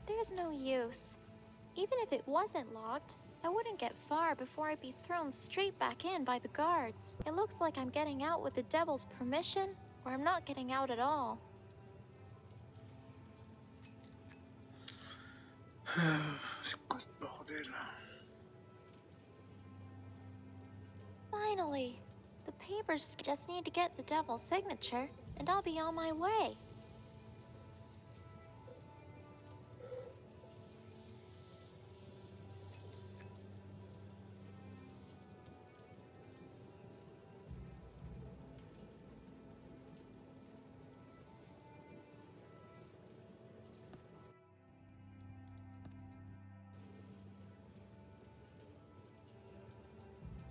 There's no use. Even if it wasn't locked, I wouldn't get far before I'd be thrown straight back in by the guards. It looks like I'm getting out with the devil's permission, or I'm not getting out at all. C'est quoi ce bordel? Finally! The papers just need to get the devil's signature, and I'll be on my way.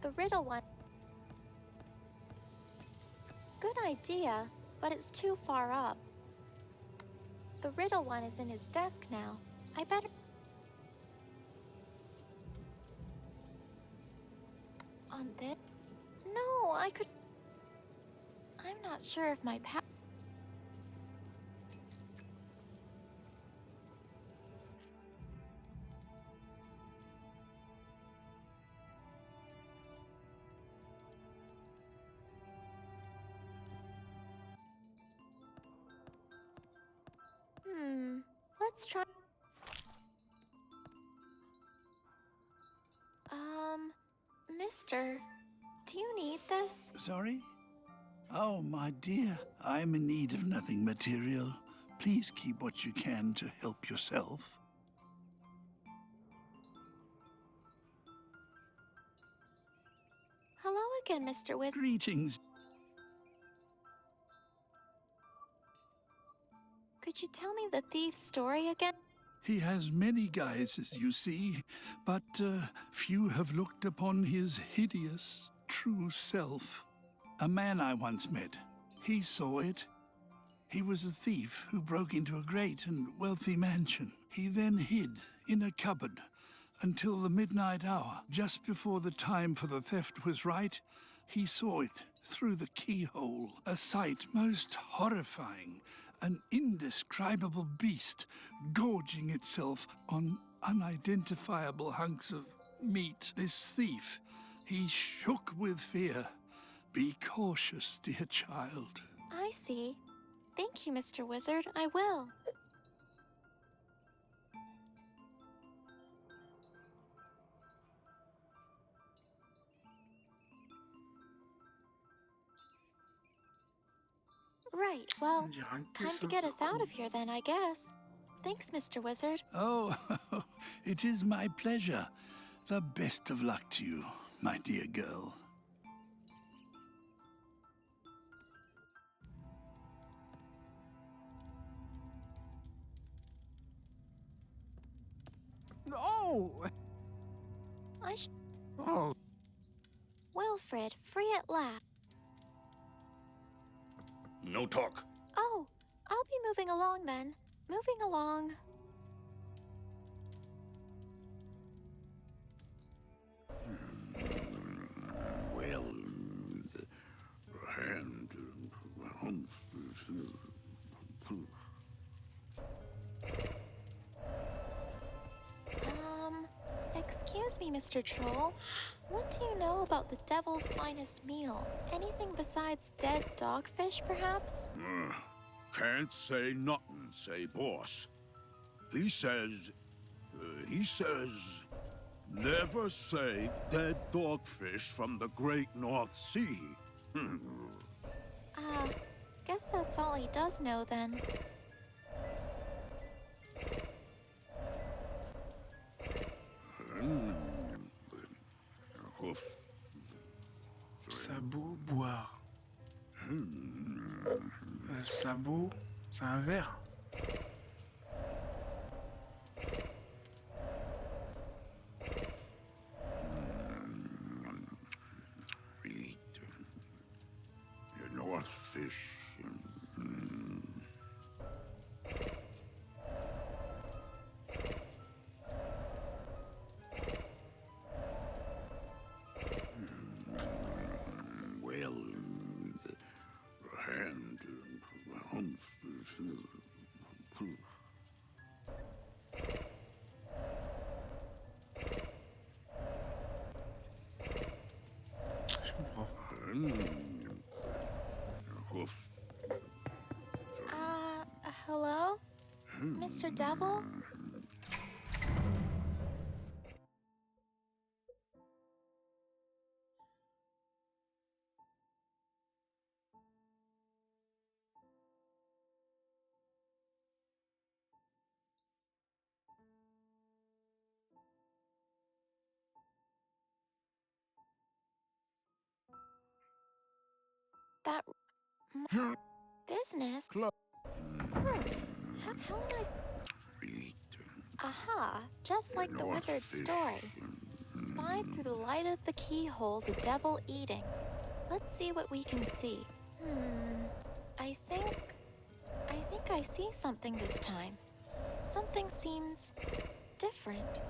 The riddle one. Good idea, but it's too far up. The riddle one is in his desk now. I better... On this? No, I could... I'm not sure if my let's try... Mister, do you need this? Sorry? Oh, my dear, I'm in need of nothing material. Please keep what you can to help yourself. Hello again, Mr. Wizard. Greetings. Could you tell me the thief's story again? He has many guises, you see, but few have looked upon his hideous, true self. A man I once met, he saw it. He was a thief who broke into a great and wealthy mansion. He then hid in a cupboard until the midnight hour. Just before the time for the theft was right, he saw it through the keyhole. A sight most horrifying. An indescribable beast gorging itself on unidentifiable hunks of meat. This thief, he shook with fear. Be cautious, dear child. I see. Thank you, Mr. Wizard. I will. Right, well, time to get us out of here then, I guess. Thanks, Mr. Wizard. Oh, it is my pleasure. The best of luck to you, my dear girl. Oh! Oh. Wilfred, free at last. No talk. Oh, I'll be moving along then. Moving along. Well, hand... Excuse me, Mr. Troll. What do you know about the devil's finest meal? Anything besides dead dogfish, perhaps? Can't say nothing, say boss. He says, never say dead dogfish from the great North Sea. Guess that's all he does know then. Sabot, boire. Sabot, c'est un verre. Eat. North fish. Mr. Devil? That business? How am I? Aha, just like the wizard's story. Spied through the light of the keyhole, the devil eating. Let's see what we can see. I think I see something this time. Something seems different.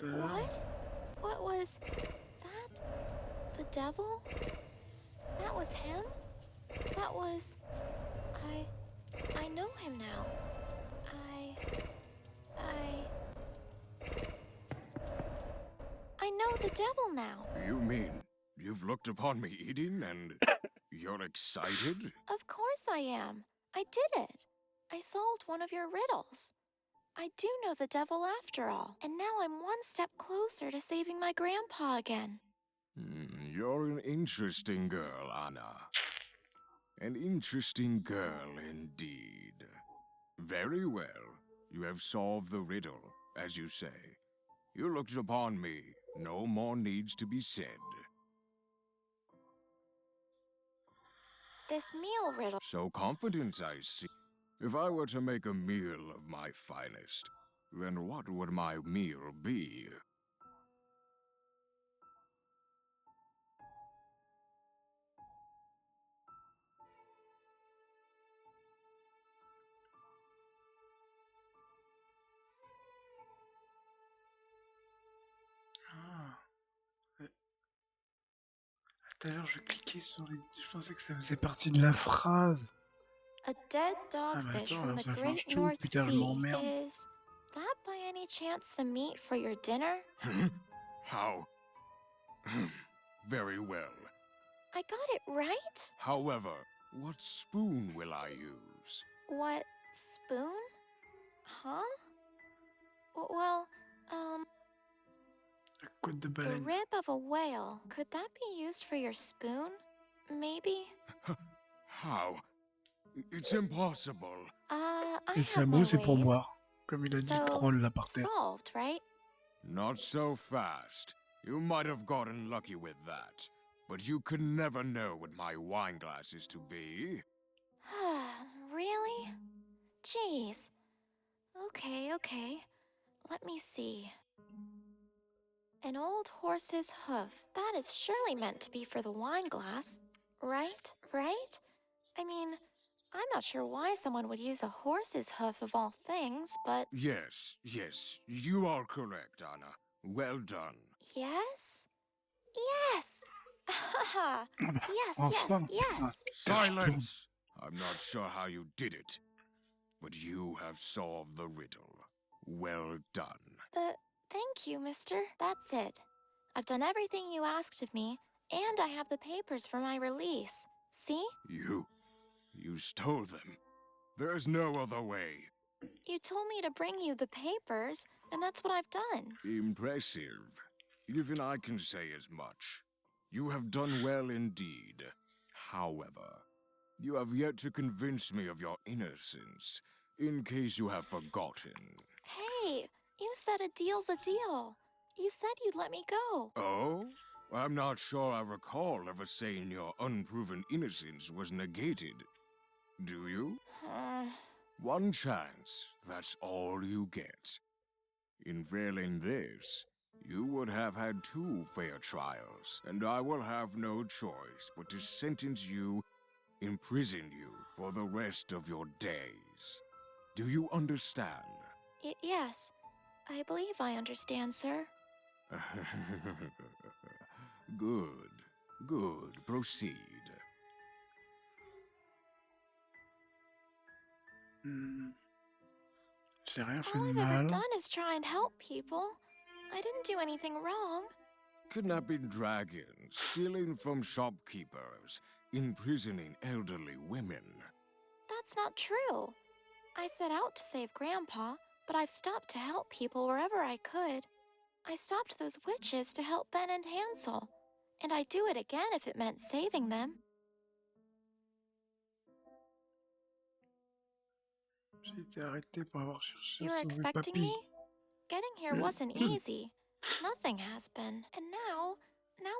What? What was that? The devil? That was him? That was... I know him now. I know the devil now. You mean you've looked upon me eating and you're excited? Of course I am. I did it. I solved one of your riddles. I do know the devil after all, and now I'm one step closer to saving my grandpa again. You're an interesting girl, Anna. An interesting girl indeed. Very well. You have solved the riddle, as you say. You looked upon me. No more needs to be said. This meal riddle... So confident, I see. If I were to make a meal of my finest, then what would my meal be? Tout à l'heure, je cliquais sur les... Je pensais que ça faisait partie de la phrase. A dead dogfish from the great North Sea. Is that by any chance the meat for your dinner? How? Very well. I got it right? However, what spoon will I use? What spoon? Huh? Well, The the rib of a whale. Could that be used for your spoon? Maybe? How? It's impossible. Et sa mot, c'est pour boire. Comme il a dit troll là par terre. Solved, right? Not so fast. You might have gotten lucky with that. But you could never know what my wine glass is to be. Really? Jeez. Okay. Let me see. An old horse's hoof. That is surely meant to be for the wine glass. Right? I mean, I'm not sure why someone would use a horse's hoof of all things, but... Yes, you are correct, Anna. Well done. Yes? Yes! Silence! I'm not sure how you did it, but you have solved the riddle. Well done. Thank you, mister. That's it. I've done everything you asked of me, and I have the papers for my release. See? You stole them. There's no other way. You told me to bring you the papers, and that's what I've done. Impressive. Even I can say as much. You have done well indeed. However, you have yet to convince me of your innocence, in case you have forgotten. Hey, you said a deal's a deal. You said you'd let me go. Oh? I'm not sure I recall ever saying your unproven innocence was negated. Do you? One chance, that's all you get. In failing this, you would have had 2 fair trials, and I will have no choice but to sentence you, imprison you for the rest of your days. Do you understand? Yes, I believe I understand, sir. Good. Proceed. J'ai rien fait All de I've ever mal. done is try and help people. I didn't do anything wrong. Kidnapping dragons, stealing from shopkeepers, imprisoning elderly women. That's not true. I set out to save Grandpa, but I've stopped to help people wherever I could. I stopped those witches to help Ben and Hansel, and I'd do it again if it meant saving them. J'ai été arrêté pour avoir cherché à You were sauver expecting papy. me? Getting here wasn't easy. Nothing has been. And now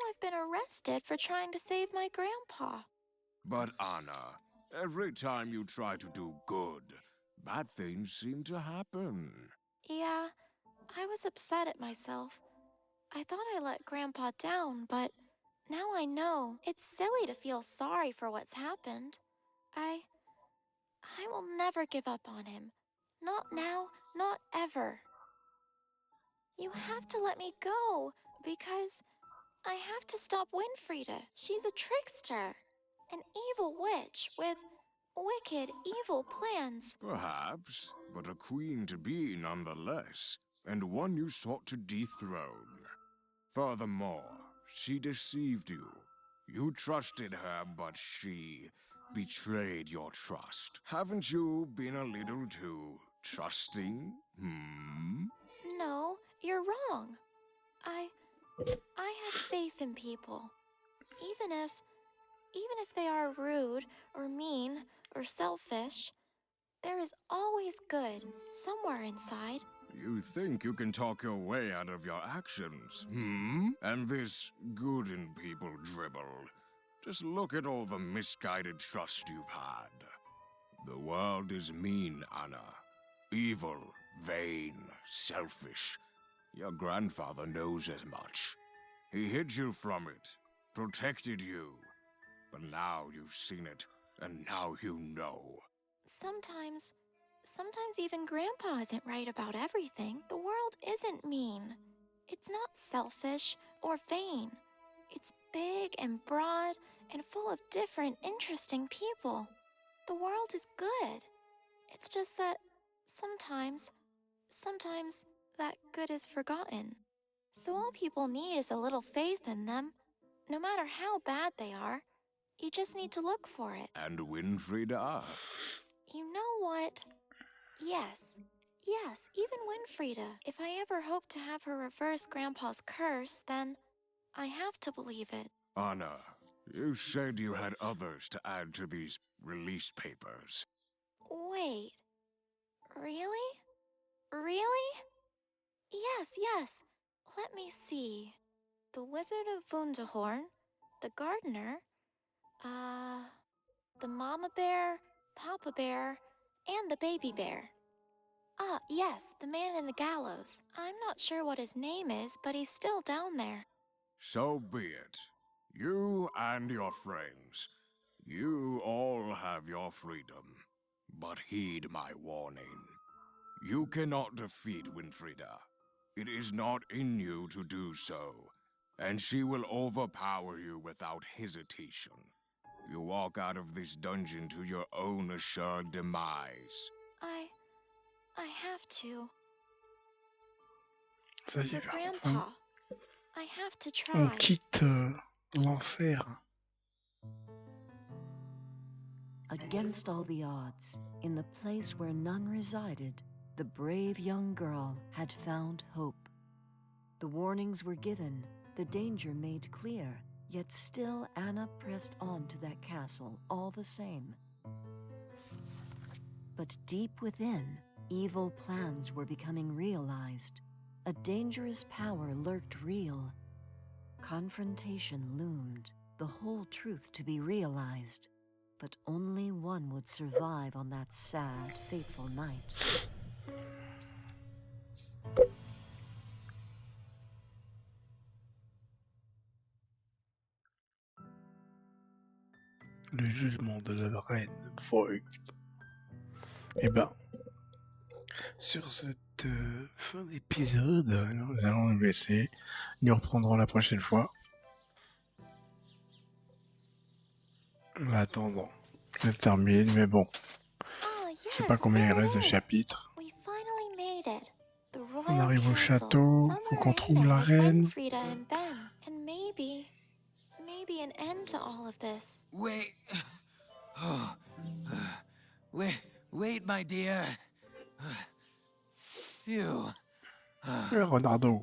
I've been arrested for trying to save my grandpa. But Anna, every time you try to do good, bad things seem to happen. Yeah, I was upset at myself. I thought I let Grandpa down, but now I know it's silly to feel sorry for what's happened. I will never give up on him. Not now, not ever. You have to let me go, because I have to stop Winfrieda. She's a trickster, an evil witch with wicked, evil plans. Perhaps, but a queen to be nonetheless, and one you sought to dethrone. Furthermore, she deceived you. You trusted her, but she betrayed your trust. Haven't you been a little too trusting? No, you're wrong. I have faith in people. Even if they are rude or mean or selfish, there is always good somewhere inside. You think you can talk your way out of your actions, And this good in people dribble. Just look at all the misguided trust you've had. The world is mean, Anna. Evil, vain, selfish. Your grandfather knows as much. He hid you from it, protected you. But now you've seen it, and now you know. Sometimes even Grandpa isn't right about everything. The world isn't mean. It's not selfish or vain. It's big and broad and full of different, interesting people. The world is good. It's just that sometimes that good is forgotten. So all people need is a little faith in them. No matter how bad they are, you just need to look for it. And Winfrieda? You know what? Yes, even Winfrieda. If I ever hope to have her reverse Grandpa's curse, then I have to believe it. Anna, you said you had others to add to these release papers. Wait, really? Really? Yes. Let me see. The Wizard of Wunderhorn, the Gardener, the Mama Bear, Papa Bear, and the Baby Bear. Ah, yes, the man in the gallows. I'm not sure what his name is, but he's still down there. So be it. You and your friends. You all have your freedom. But heed my warning. You cannot defeat Winfrieda. It is not in you to do so, and she will overpower you without hesitation. You walk out of this dungeon to your own assured demise. I have to. Ça y est, For enfin, Grandpa, I have to on try. quitte l'enfer. Against all the odds, in the place where none resided, the brave young girl had found hope. The warnings were given, the danger made clear, yet still Anna pressed on to that castle all the same. But deep within, evil plans were becoming realized. A dangerous power lurked real. Confrontation loomed, the whole truth to be realized. But only one would survive on that sad, fateful night. Le jugement de la reine Voigt. Et ben, sur cette fin d'épisode, nous allons nous laisser. Nous reprendrons la prochaine fois. En attendant, je termine, mais bon. Ah, Je sais pas yes, combien il there it reste de is. chapitres. We finally needed. The On royal arrive au castle. château, faut qu'on Somewhere in trouve there la is reine. Winfrieda and Ben, and maybe an end to all of this. Wait. Oh. Wait, my dear. Phew. Renardo.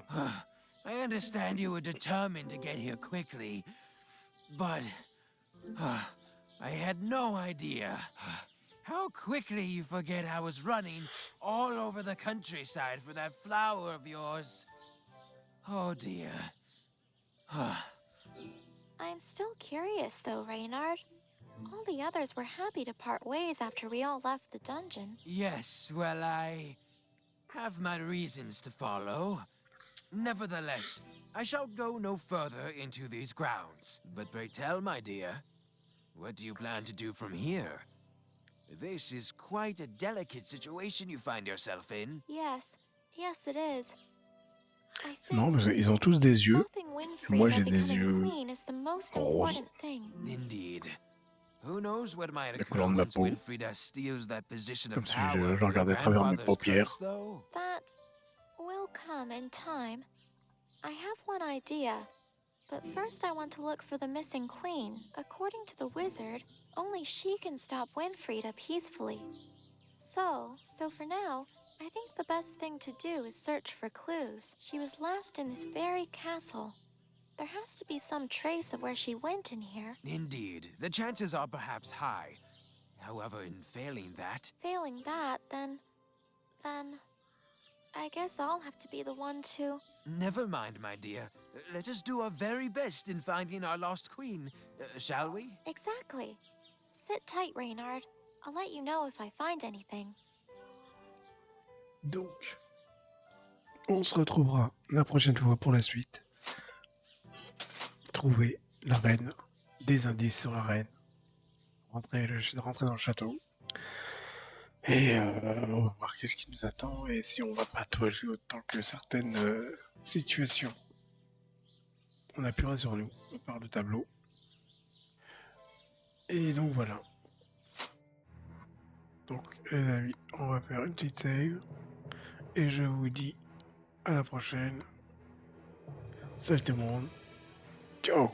I understand you were determined to get here quickly, but I had no idea how quickly you forget I was running all over the countryside for that flower of yours. Oh dear. I'm still curious, though, Reynard. All the others were happy to part ways after we all left the dungeon. Yes, well, I have my reasons to follow. Nevertheless, I shall go no further into these grounds. But pray tell, my dear, what do you plan to do from here? This is quite a delicate situation you find yourself in. Yes, it is. I C'est marrant parce think qu'ils ont tous des yeux. stopping Moi, Winfrieda j'ai des becoming yeux queen is the most roses. important thing. Indeed. Who knows what might La occur couleur de ma once peau. Winfrieda steals that position Comme of si power. je regardais à travers mes paupières. Though. That will come in time. I have one idea, but first I want to look for the missing queen. According to the wizard, only she can stop Winfrieda peacefully. So for now, I think the best thing to do is search for clues. She was last in this very castle. There has to be some trace of where she went in here. Indeed. The chances are perhaps high. However, in failing that... Failing that, then I guess I'll have to be the one to... Never mind, my dear. Let us do our very best in finding our lost queen, shall we? Exactly. Sit tight, Reynard. I'll let you know if I find anything. Donc, on se retrouvera la prochaine fois pour la suite. Trouver la reine, des indices sur la reine, rentrer dans le château. Et on va voir qu'est-ce qui nous attend et si on va pas toucher autant que certaines situations. On a plus rien sur nous, à part le tableau. Et donc voilà. Donc les amis, on va faire une petite save. Et je vous dis à la prochaine. Salut tout le monde. Ciao.